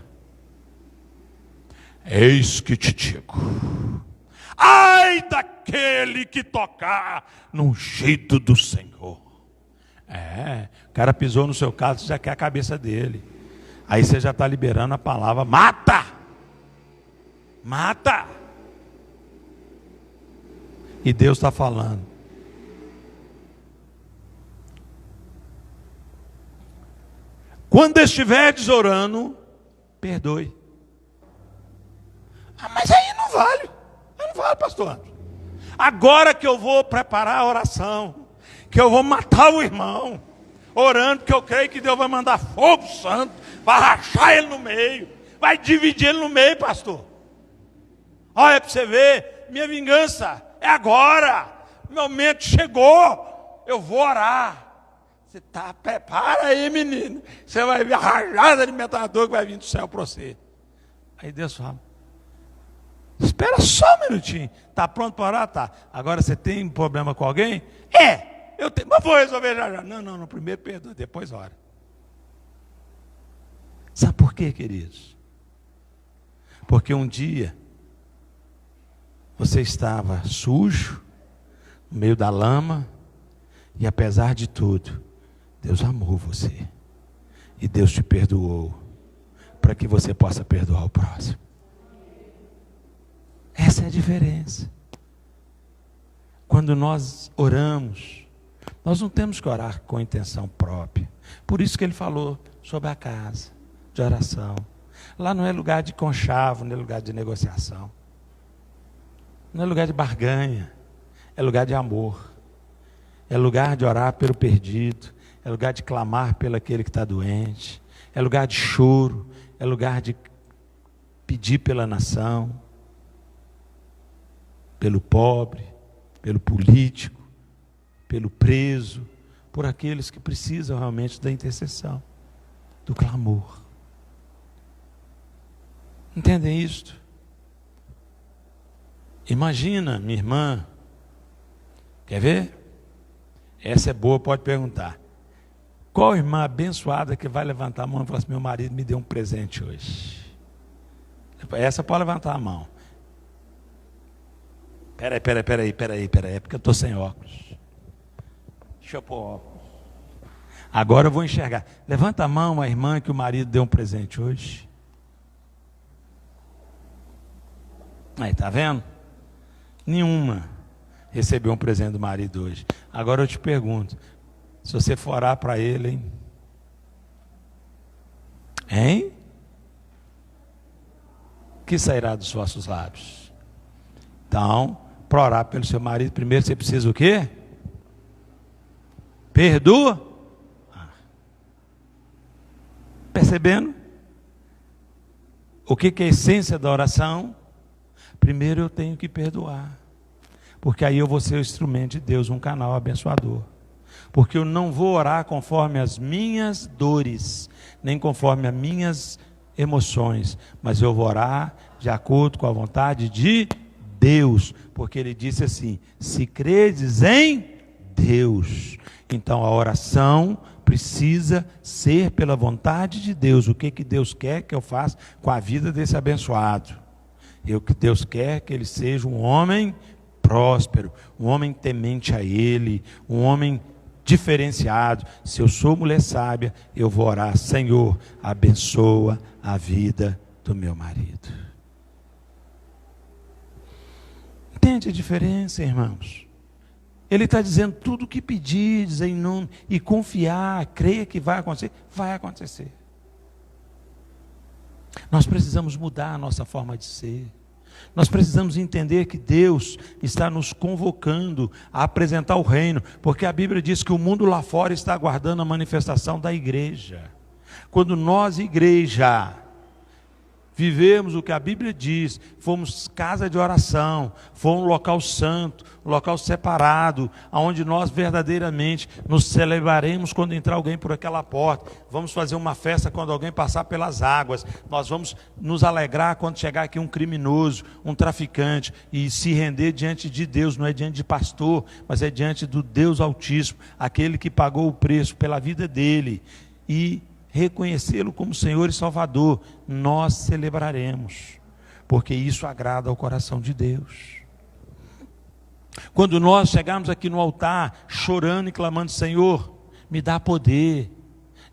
Eis que te digo, ai daquele que tocar no jeito do Senhor. O cara pisou no seu caso, já quer a cabeça dele. Aí você já está liberando a palavra, mata! Mata! E Deus está falando. Quando estiverdes orando, perdoe. Mas aí não vale. Não vale, pastor. Agora que eu vou preparar a oração, que eu vou matar o irmão, orando, porque eu creio que Deus vai mandar fogo santo, vai rachar ele no meio, vai dividir ele no meio, pastor. Olha para você ver, minha vingança é agora, meu momento chegou, eu vou orar. Você tá, prepara aí, menino, você vai ver a rajada de metralhadora que vai vir do céu para você. Aí Deus fala, espera só um minutinho, está pronto para orar? Tá. Agora você tem um problema com alguém? Eu tenho, mas vou resolver já já. Não, primeiro perdoa, depois ora. Sabe por quê, queridos? Porque um dia você estava sujo, no meio da lama, e apesar de tudo, Deus amou você. E Deus te perdoou, para que você possa perdoar o próximo. Essa é a diferença. Quando nós oramos, nós não temos que orar com intenção própria. Por isso que ele falou sobre a casa de oração. Lá não é lugar de conchavo, não é lugar de negociação. Não é lugar de barganha. É lugar de amor. É lugar de orar pelo perdido. É lugar de clamar pelo aquele que está doente. É lugar de choro. É lugar de pedir pela nação, pelo pobre, pelo político, pelo preso, por aqueles que precisam realmente da intercessão, do clamor. Entendem isto? Imagina, minha irmã, quer ver? Essa é boa, pode perguntar. Qual irmã abençoada que vai levantar a mão e falar assim: meu marido me deu um presente hoje? Essa pode levantar a mão. Peraí, é porque eu estou sem óculos. Deixa eu pôr óculos. Agora eu vou enxergar. Levanta a mão a irmã que o marido deu um presente hoje. Aí, tá vendo? Nenhuma recebeu um presente do marido hoje. Agora eu te pergunto, se você for orar para ele, hein? Hein? Que sairá dos vossos lábios? Então, para orar pelo seu marido, primeiro você precisa o quê? Perdoa. Percebendo? O que é a essência da oração? Primeiro eu tenho que perdoar, porque aí eu vou ser o instrumento de Deus, um canal abençoador. Porque eu não vou orar conforme as minhas dores, nem conforme as minhas emoções, mas eu vou orar de acordo com a vontade de Deus, porque ele disse assim: se credes em Deus. Então a oração precisa ser pela vontade de Deus. O que Deus quer que eu faça com a vida desse abençoado? O que Deus quer que ele seja um homem próspero, um homem temente a ele, um homem diferenciado. Se eu sou mulher sábia, eu vou orar: Senhor, abençoa a vida do meu marido. Entende a diferença, irmãos? Ele está dizendo: tudo que pedires em nome, e confiar, creia que vai acontecer, vai acontecer. Nós precisamos mudar a nossa forma de ser. Nós precisamos entender que Deus está nos convocando a apresentar o reino, porque a Bíblia diz que o mundo lá fora está aguardando a manifestação da igreja. Quando nós, igreja, vivemos o que a Bíblia diz, fomos casa de oração, fomos um local santo, um local separado, onde nós verdadeiramente nos celebraremos quando entrar alguém por aquela porta, vamos fazer uma festa quando alguém passar pelas águas, nós vamos nos alegrar quando chegar aqui um criminoso, um traficante, e se render diante de Deus, não é diante de pastor, mas é diante do Deus Altíssimo, aquele que pagou o preço pela vida dele, e reconhecê-lo como Senhor e Salvador. Nós celebraremos, porque isso agrada ao coração de Deus. Quando nós chegarmos aqui no altar, chorando e clamando: Senhor, me dá poder,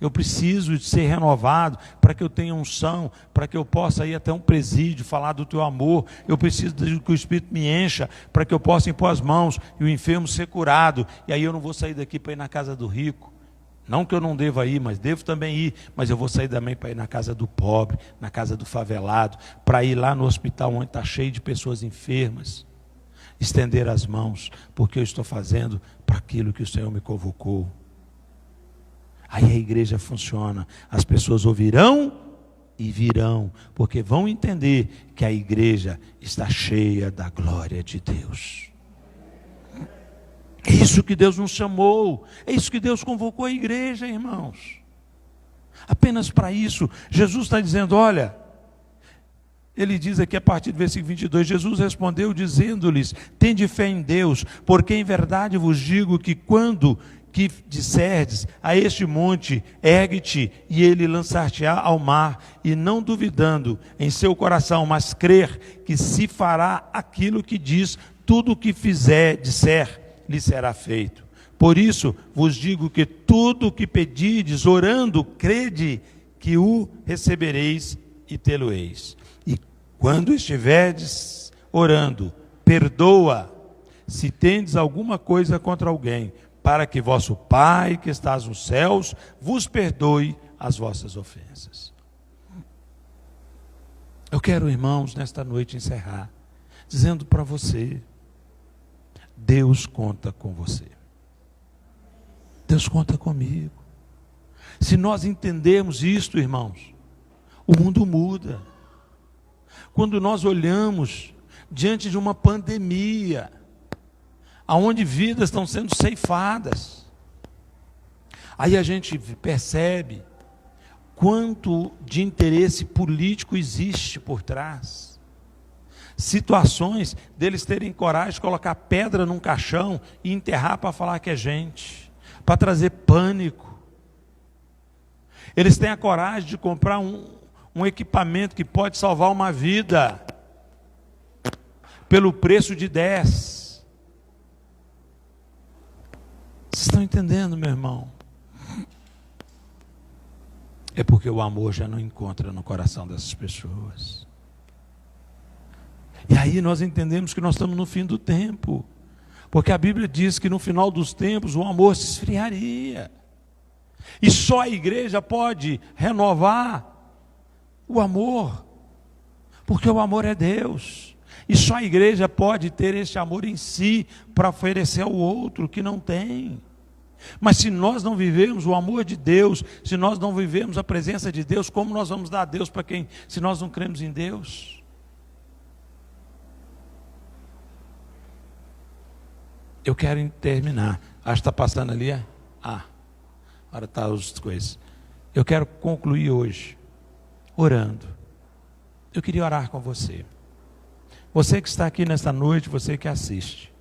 eu preciso de ser renovado, para que eu tenha unção, para que eu possa ir até um presídio, falar do teu amor, eu preciso que o Espírito me encha, para que eu possa impor as mãos, e o enfermo ser curado, e aí eu não vou sair daqui para ir na casa do rico. Não que eu não deva ir, mas devo também ir. Mas eu vou sair também para ir na casa do pobre, na casa do favelado, para ir lá no hospital onde está cheio de pessoas enfermas. Estender as mãos, porque eu estou fazendo para aquilo que o Senhor me convocou. Aí a igreja funciona. As pessoas ouvirão e virão, porque vão entender que a igreja está cheia da glória de Deus. É isso que Deus nos chamou, é isso que Deus convocou a igreja, irmãos. Apenas para isso. Jesus está dizendo, olha, ele diz aqui a partir do versículo 22, Jesus respondeu dizendo-lhes: tende fé em Deus, porque em verdade vos digo que quando que disserdes a este monte, ergue-te, e ele lançar-te-á ao mar, e não duvidando em seu coração, mas crer que se fará aquilo que diz, tudo o que disser, lhe será feito. Por isso vos digo que tudo o que pedides, orando, crede que o recebereis e tê-lo-eis. E quando estiverdes orando, perdoa, se tendes alguma coisa contra alguém, para que vosso Pai que estás nos céus vos perdoe as vossas ofensas. Eu quero, irmãos, nesta noite encerrar dizendo para você: Deus conta com você. Deus conta comigo. Se nós entendermos isto, irmãos, o mundo muda. Quando nós olhamos diante de uma pandemia, aonde vidas estão sendo ceifadas. Aí a gente percebe quanto de interesse político existe por trás. Situações deles terem coragem de colocar pedra num caixão e enterrar para falar que é gente, para trazer pânico. Eles têm a coragem de comprar um equipamento que pode salvar uma vida pelo preço de 10. Vocês estão entendendo, meu irmão? É porque o amor já não encontra no coração dessas pessoas. E aí nós entendemos que nós estamos no fim do tempo. Porque a Bíblia diz que no final dos tempos o amor se esfriaria. E só a igreja pode renovar o amor. Porque o amor é Deus. E só a igreja pode ter esse amor em si para oferecer ao outro que não tem. Mas se nós não vivemos o amor de Deus, se nós não vivemos a presença de Deus, como nós vamos dar a Deus para quem, se nós não cremos em Deus? Eu quero terminar. Acho que está passando ali, é? Agora está as coisas. Eu quero concluir hoje, orando. Eu queria orar com você. Você que está aqui nesta noite, você que assiste.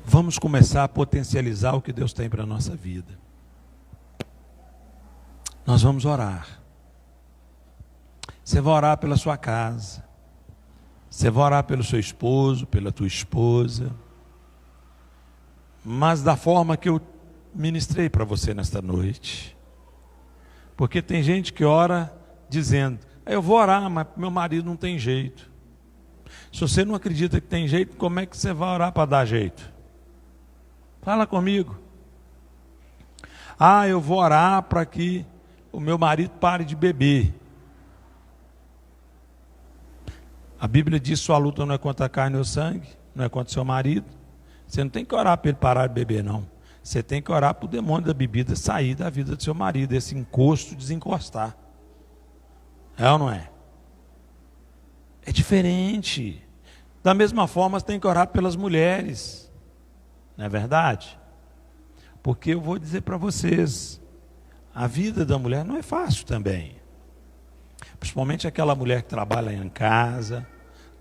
Vamos começar a potencializar o que Deus tem para a nossa vida. Nós vamos orar. Você vai orar pela sua casa. Você vai orar pelo seu esposo, pela tua esposa. Mas da forma que eu ministrei para você nesta noite. Porque tem gente que ora dizendo, eu vou orar, mas meu marido não tem jeito. Se você não acredita que tem jeito, como é que você vai orar para dar jeito? Fala comigo. Eu vou orar para que o meu marido pare de beber. A Bíblia diz que sua luta não é contra a carne ou sangue, não é contra o seu marido. Você não tem que orar para ele parar de beber, não. Você tem que orar para o demônio da bebida sair da vida do seu marido, esse encosto desencostar. É ou não é? É diferente. Da mesma forma, você tem que orar pelas mulheres. Não é verdade? Porque eu vou dizer para vocês, a vida da mulher não é fácil também. Principalmente aquela mulher que trabalha em casa,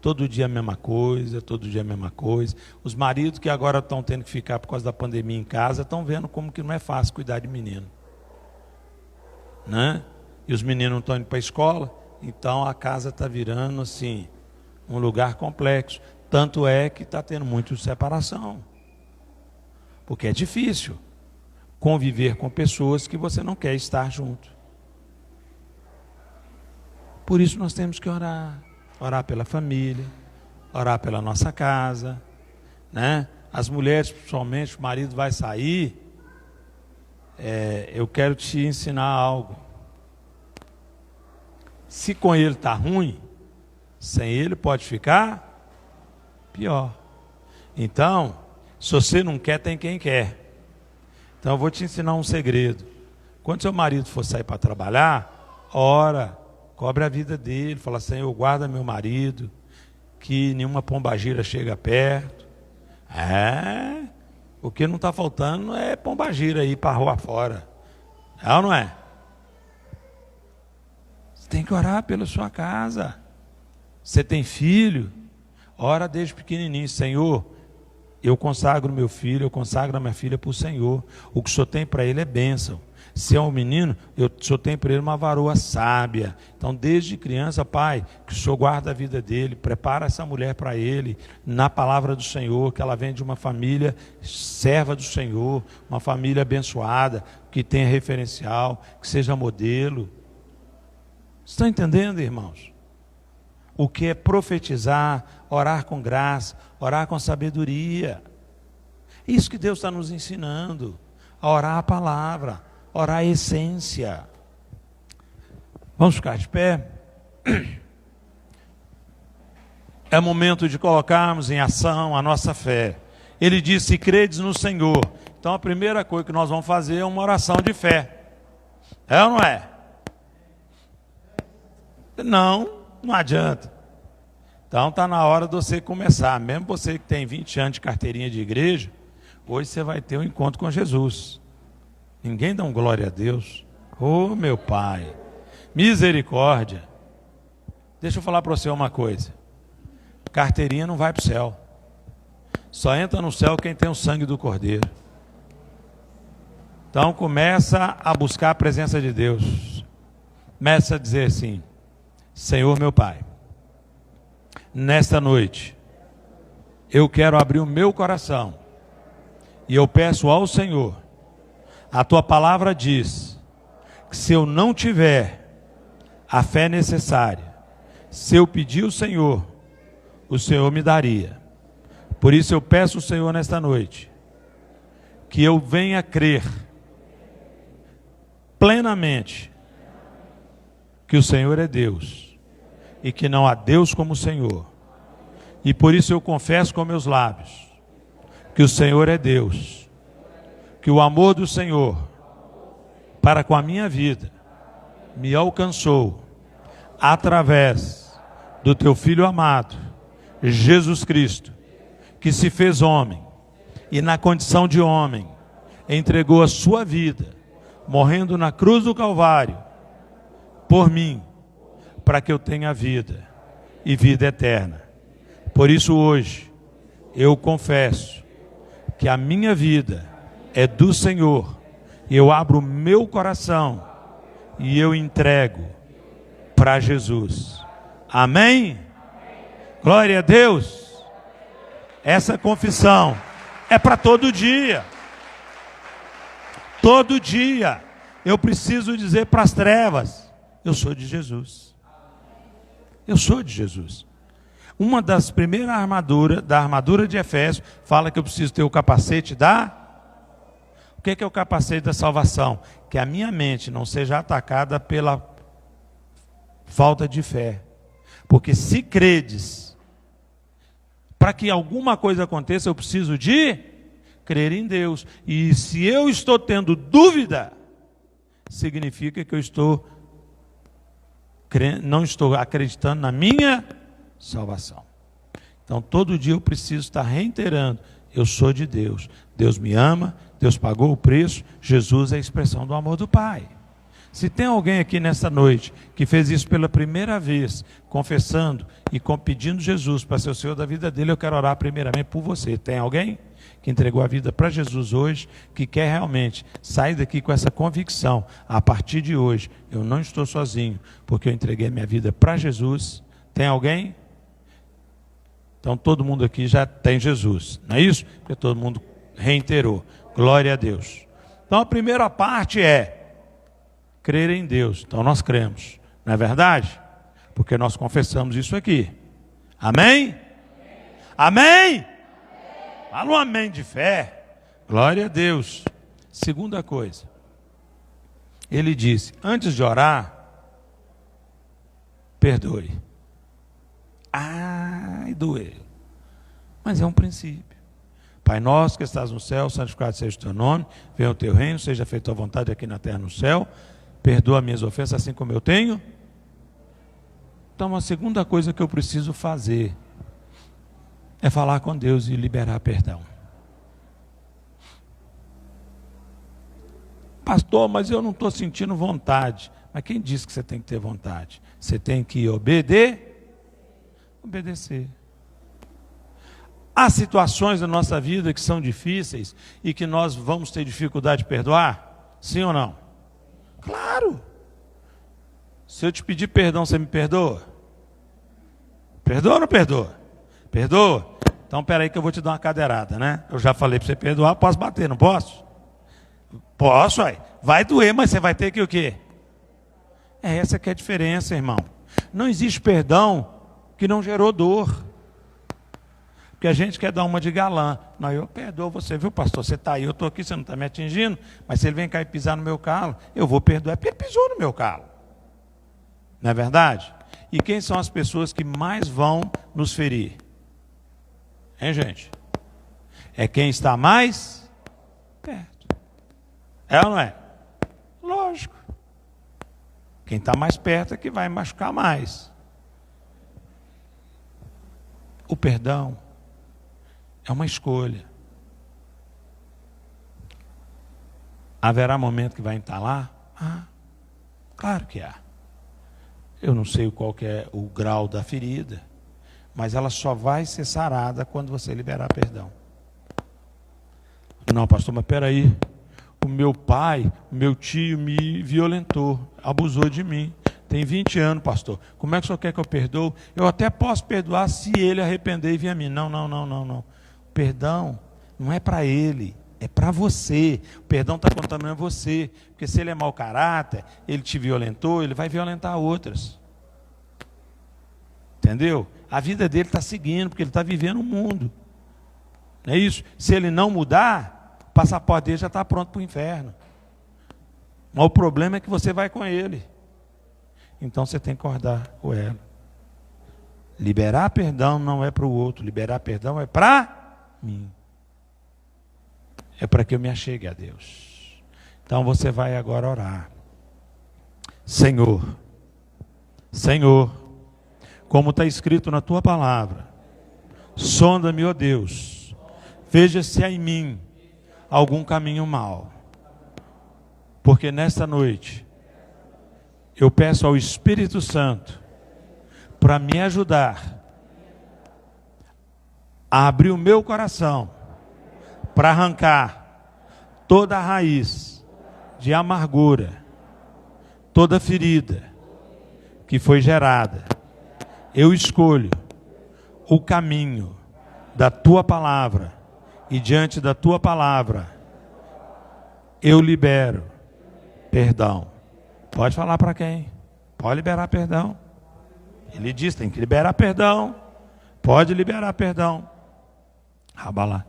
todo dia a mesma coisa, todo dia a mesma coisa. Os maridos que agora estão tendo que ficar por causa da pandemia em casa, estão vendo como que não é fácil cuidar de menino. Né? E os meninos não estão indo para a escola, então a casa está virando assim, um lugar complexo. Tanto é que está tendo muita separação. Porque é difícil conviver com pessoas que você não quer estar junto. Por isso nós temos que orar. Orar pela família, orar pela nossa casa, né? As mulheres, principalmente, o marido vai sair, eu quero te ensinar algo. Se com ele está ruim, sem ele pode ficar pior. Então, se você não quer, tem quem quer. Então eu vou te ensinar um segredo. Quando seu marido for sair para trabalhar, ora, cobre a vida dele, fala, Senhor, guarda meu marido, que nenhuma pombagira chega perto. O que não está faltando é pombagira aí para a rua fora. É ou não é? Você tem que orar pela sua casa. Você tem filho? Ora desde pequenininho, Senhor, eu consagro meu filho, eu consagro a minha filha para o Senhor. O que o Senhor tem para ele é bênção. Se é um menino, o Senhor tem para ele uma varoa sábia. Então, desde criança, Pai, que o Senhor guarda a vida dele, prepara essa mulher para ele, na palavra do Senhor, que ela venha de uma família serva do Senhor, uma família abençoada, que tenha referencial, que seja modelo. Estão entendendo, irmãos? O que é profetizar, orar com graça, orar com sabedoria. Isso que Deus está nos ensinando, a orar a palavra, orar a essência. Vamos ficar de pé? É momento de colocarmos em ação a nossa fé. Ele disse, se credes no Senhor. Então a primeira coisa que nós vamos fazer é uma oração de fé. É ou não é? Não adianta. Então está na hora de você começar. Mesmo você que tem 20 anos de carteirinha de igreja, hoje você vai ter um encontro com Jesus. Ninguém dá um glória a Deus. Oh, meu Pai, misericórdia. Deixa eu falar para você uma coisa. Carteirinha não vai para o céu. Só entra no céu quem tem o sangue do Cordeiro. Então começa a buscar a presença de Deus. Começa a dizer assim: Senhor meu Pai, nesta noite eu quero abrir o meu coração e eu peço ao Senhor, a tua palavra diz que se eu não tiver a fé necessária, se eu pedir ao Senhor, o Senhor me daria. Por isso eu peço ao Senhor nesta noite que eu venha crer plenamente que o Senhor é Deus e que não há Deus como o Senhor. E por isso eu confesso com meus lábios que o Senhor é Deus, que o amor do Senhor para com a minha vida me alcançou através do teu Filho amado, Jesus Cristo, que se fez homem e na condição de homem entregou a sua vida, morrendo na cruz do Calvário, por mim, para que eu tenha vida e vida eterna. Por isso hoje, eu confesso que a minha vida é do Senhor, e eu abro o meu coração e eu entrego para Jesus. Amém? Glória a Deus. Essa confissão é para todo dia. Todo dia eu preciso dizer para as trevas: eu sou de Jesus. Eu sou de Jesus. Uma das primeiras armaduras, da armadura de Efésios, fala que eu preciso ter o capacete da... O que é o capacete da salvação? Que a minha mente não seja atacada pela falta de fé. Porque se credes, para que alguma coisa aconteça, eu preciso de crer em Deus. E se eu estou tendo dúvida, significa que eu não estou acreditando na minha salvação. Então todo dia eu preciso estar reiterando: eu sou de Deus, Deus me ama, Deus pagou o preço, Jesus é a expressão do amor do Pai. Se tem alguém aqui nessa noite que fez isso pela primeira vez, confessando e pedindo Jesus para ser o Senhor da vida dele, eu quero orar primeiramente por você. Tem alguém que entregou a vida para Jesus hoje, que quer realmente sair daqui com essa convicção: a partir de hoje eu não estou sozinho, porque eu entreguei minha vida para Jesus? Tem alguém? Então todo mundo aqui já tem Jesus, não é isso? Porque todo mundo reiterou. Glória a Deus. Então a primeira parte é crer em Deus. Então nós cremos, não é verdade? Porque nós confessamos isso aqui. Amém? Amém? Fala um amém de fé. Glória a Deus. Segunda coisa, ele disse: antes de orar, perdoe. Ai, doeu. Mas é um princípio. Pai nosso que estás no céu, santificado seja o teu nome, venha o teu reino, seja feita a tua vontade aqui na terra e no céu. Perdoa minhas ofensas assim como eu tenho. Então a segunda coisa que eu preciso fazer é falar com Deus e liberar perdão. Pastor, mas eu não estou sentindo vontade. Mas quem disse que você tem que ter vontade? Você tem que obedecer. Há situações na nossa vida que são difíceis e que nós vamos ter dificuldade de perdoar? Sim ou não? Claro! Se eu te pedir perdão, você me perdoa? Perdoa ou não perdoa? Perdoa? Então espera aí que eu vou te dar uma cadeirada, né? Eu já falei para você perdoar, posso bater, não posso? Posso, aí. Vai doer, mas você vai ter que o quê? É essa que é a diferença, irmão. Não existe perdão que não gerou dor. Porque a gente quer dar uma de galã. Não, eu perdoo você, viu, pastor? Você está aí, eu estou aqui, você não está me atingindo, mas se ele vem cá e pisar no meu calo, eu vou perdoar, porque ele pisou no meu calo. Não é verdade? E quem são as pessoas que mais vão nos ferir? Hein, gente? É quem está mais perto. É ou não é? Lógico. Quem está mais perto é que vai machucar mais. O perdão é uma escolha. Haverá momento que vai entalar? Claro que há. Eu não sei qual que é o grau da ferida, mas ela só vai ser sarada quando você liberar perdão. Não, pastor, mas peraí. O meu pai, o meu tio me violentou, abusou de mim. Tem 20 anos, pastor. Como é que o senhor quer que eu perdoo? Eu até posso perdoar se ele arrepender e vir a mim. Não. Perdão não é para ele, é para você. O perdão está contaminando você. Porque se ele é mau caráter, ele te violentou, ele vai violentar outras. Entendeu? A vida dele está seguindo, porque ele está vivendo o mundo. Não é isso? Se ele não mudar, o passaporte dele já está pronto para o inferno. Mas o problema é que você vai com ele. Então você tem que cortar o elo. Liberar perdão não é para o outro. Liberar perdão é para mim. É para que eu me achegue a Deus. Então você vai agora orar. Senhor, como está escrito na tua palavra, sonda-me, ó Deus, veja se há em mim algum caminho mau, porque nesta noite eu peço ao Espírito Santo para me ajudar a abrir o meu coração para arrancar toda a raiz de amargura, toda ferida que foi gerada. Eu escolho o caminho da tua palavra e diante da tua palavra eu libero perdão. Pode falar para quem? Pode liberar perdão. Ele diz, tem que liberar perdão. Pode liberar perdão. Rabalá.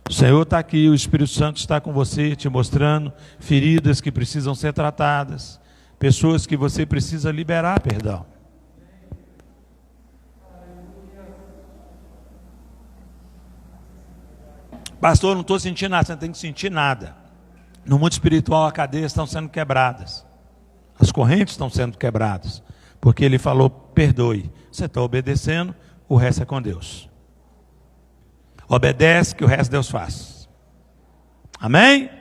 O Senhor está aqui, o Espírito Santo está com você, te mostrando feridas que precisam ser tratadas, pessoas que você precisa liberar perdão. Pastor, não estou sentindo nada. Você não tem que sentir nada. No mundo espiritual, as cadeias estão sendo quebradas. As correntes estão sendo quebradas. Porque ele falou, perdoe. Você está obedecendo, o resto é com Deus. Obedece que o resto Deus faz. Amém?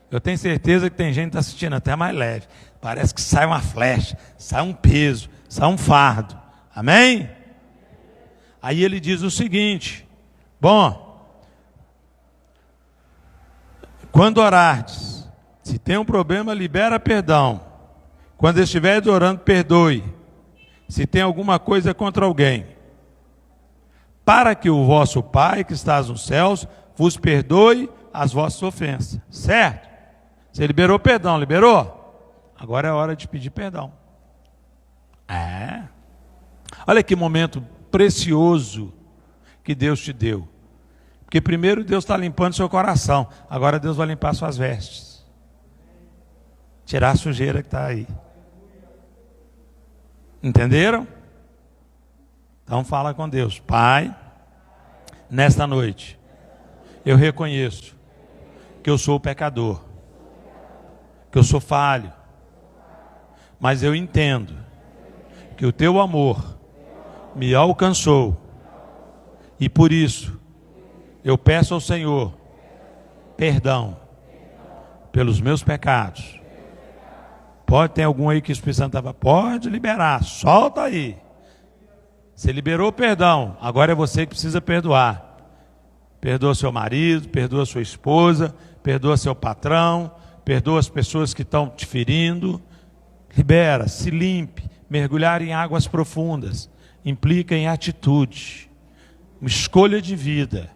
Eu tenho certeza que tem gente que está assistindo até mais leve. Parece que sai uma flecha, sai um peso, sai um fardo. Amém? Aí ele diz o seguinte, bom, quando orardes, se tem um problema, libera perdão. Quando estiveres orando, perdoe. Se tem alguma coisa contra alguém. Para que o vosso Pai, que estás nos céus, vos perdoe as vossas ofensas. Certo? Você liberou perdão, liberou? Agora é hora de pedir perdão. Olha que momento precioso que Deus te deu. Porque primeiro Deus está limpando seu coração. Agora Deus vai limpar suas vestes. Tirar a sujeira que está aí. Entenderam? Então fala com Deus. Pai, nesta noite, eu reconheço que eu sou pecador. Que eu sou falho. Mas eu entendo que o teu amor me alcançou. E por isso, eu peço ao Senhor perdão pelos meus pecados. Pode ter algum aí que o Espírito Santo estava, pode liberar, solta aí. Você liberou perdão, agora é você que precisa perdoar. Perdoa seu marido, perdoa sua esposa, perdoa seu patrão, perdoa as pessoas que estão te ferindo. Libera, se limpe. Mergulhar em águas profundas implica em atitude, uma escolha de vida.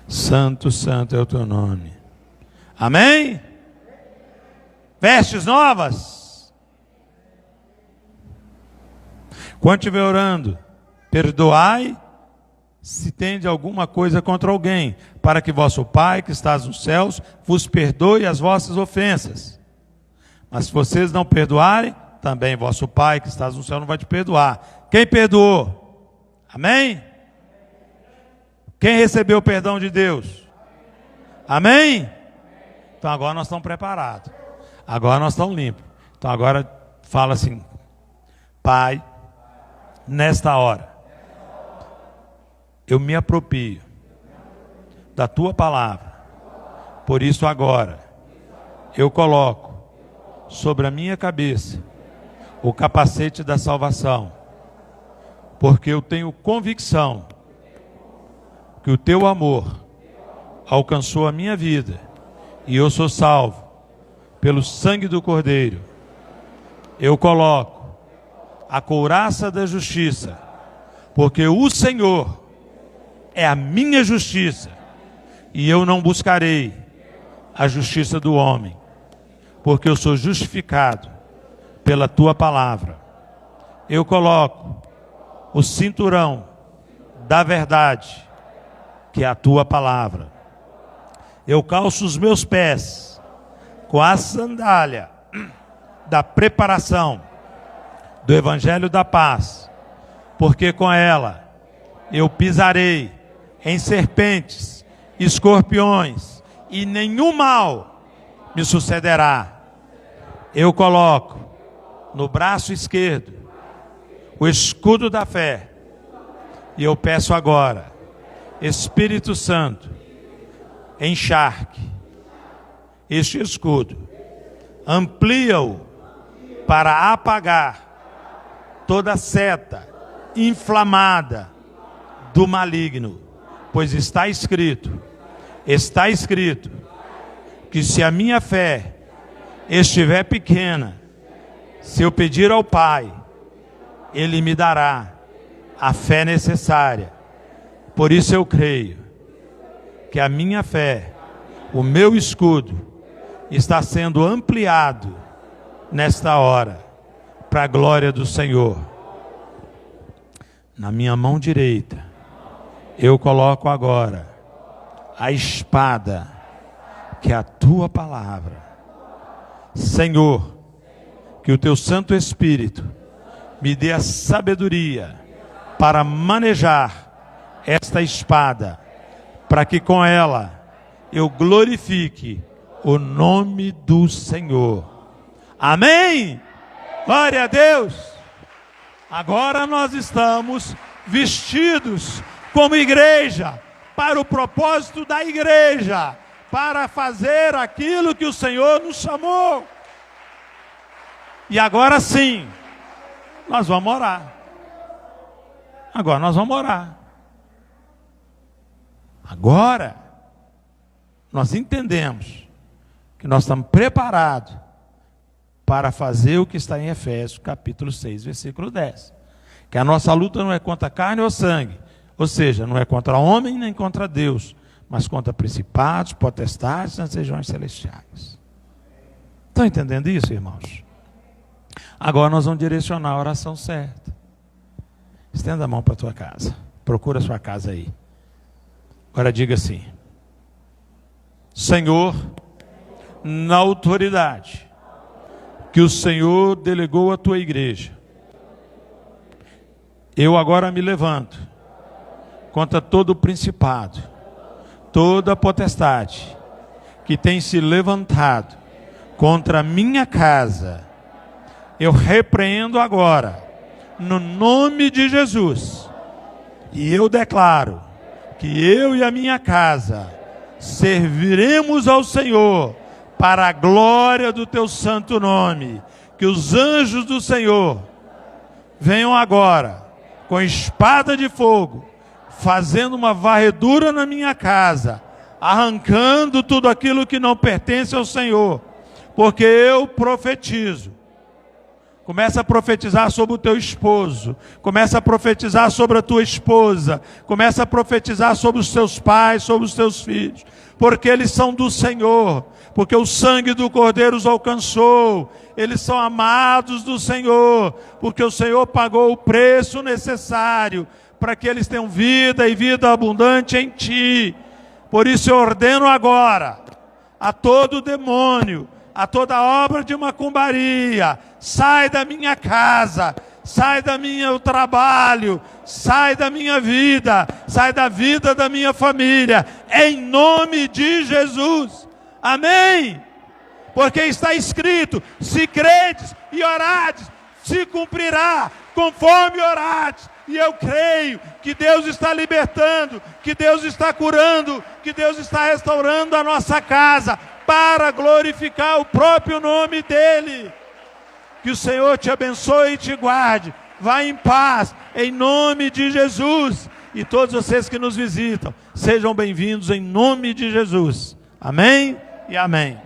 Santo, santo é o teu nome. Amém? Vestes novas. Quando estiver orando, perdoai se tende alguma coisa contra alguém, para que vosso Pai, que estás nos céus, vos perdoe as vossas ofensas. Mas se vocês não perdoarem, também vosso Pai, que estás no céu, não vai te perdoar. Quem perdoou? Amém? Quem recebeu o perdão de Deus? Amém? Então agora nós estamos preparados. Agora nós estamos limpos. Então agora fala assim: Pai, nesta hora, eu me aproprio da tua palavra. Por isso agora, eu coloco sobre a minha cabeça o capacete da salvação. Porque eu tenho convicção que o teu amor alcançou a minha vida e eu sou salvo pelo sangue do Cordeiro. Eu coloco a couraça da justiça, porque o Senhor é a minha justiça e eu não buscarei a justiça do homem, porque eu sou justificado pela tua palavra. Eu coloco o cinturão da verdade, que é a tua palavra. Eu calço os meus pés com a sandália da preparação do Evangelho da Paz, porque com ela eu pisarei em serpentes, escorpiões, e nenhum mal me sucederá. Eu coloco no braço esquerdo o escudo da fé, e eu peço agora, Espírito Santo, encharque este escudo, amplia-o para apagar toda seta inflamada do maligno, pois está escrito que se a minha fé estiver pequena, se eu pedir ao Pai, Ele me dará a fé necessária. Por isso eu creio que a minha fé, o meu escudo, está sendo ampliado nesta hora, para a glória do Senhor. Na minha mão direita, eu coloco agora a espada, que é a tua palavra. Senhor, que o teu Santo Espírito me dê a sabedoria para manejar esta espada, para que com ela eu glorifique o nome do Senhor. Amém? Glória a Deus! Agora nós estamos vestidos como igreja, para o propósito da igreja, para fazer aquilo que o Senhor nos chamou. E agora sim, nós vamos orar. Agora nós vamos orar. Agora, nós entendemos que nós estamos preparados para fazer o que está em Efésios, capítulo 6, versículo 10. Que a nossa luta não é contra carne ou sangue, ou seja, não é contra homem nem contra Deus, mas contra principados, potestades nas regiões celestiais. Estão entendendo isso, irmãos? Agora nós vamos direcionar a oração certa. Estenda a mão para a tua casa. Procura a sua casa aí. Agora diga assim: Senhor, na autoridade que o Senhor delegou à tua igreja, eu agora me levanto contra todo o principado, toda a potestade que tem se levantado contra a minha casa. Eu repreendo agora, no nome de Jesus, e eu declaro que eu e a minha casa serviremos ao Senhor para a glória do teu santo nome. Que os anjos do Senhor venham agora com espada de fogo, fazendo uma varredura na minha casa, arrancando tudo aquilo que não pertence ao Senhor, porque eu profetizo. Começa a profetizar sobre o teu esposo, começa a profetizar sobre a tua esposa, começa a profetizar sobre os teus pais, sobre os teus filhos, porque eles são do Senhor, porque o sangue do Cordeiro os alcançou, eles são amados do Senhor, porque o Senhor pagou o preço necessário para que eles tenham vida e vida abundante em ti. Por isso eu ordeno agora a todo demônio, a toda obra de macumbaria, sai da minha casa, sai do meu trabalho, sai da minha vida, sai da vida da minha família, em nome de Jesus. Amém? Porque está escrito: se credes e orades, se cumprirá conforme orades. E eu creio que Deus está libertando, que Deus está curando, que Deus está restaurando a nossa casa para glorificar o próprio nome dEle. Que o Senhor te abençoe e te guarde. Vá em paz, em nome de Jesus. E todos vocês que nos visitam, sejam bem-vindos em nome de Jesus. Amém e amém.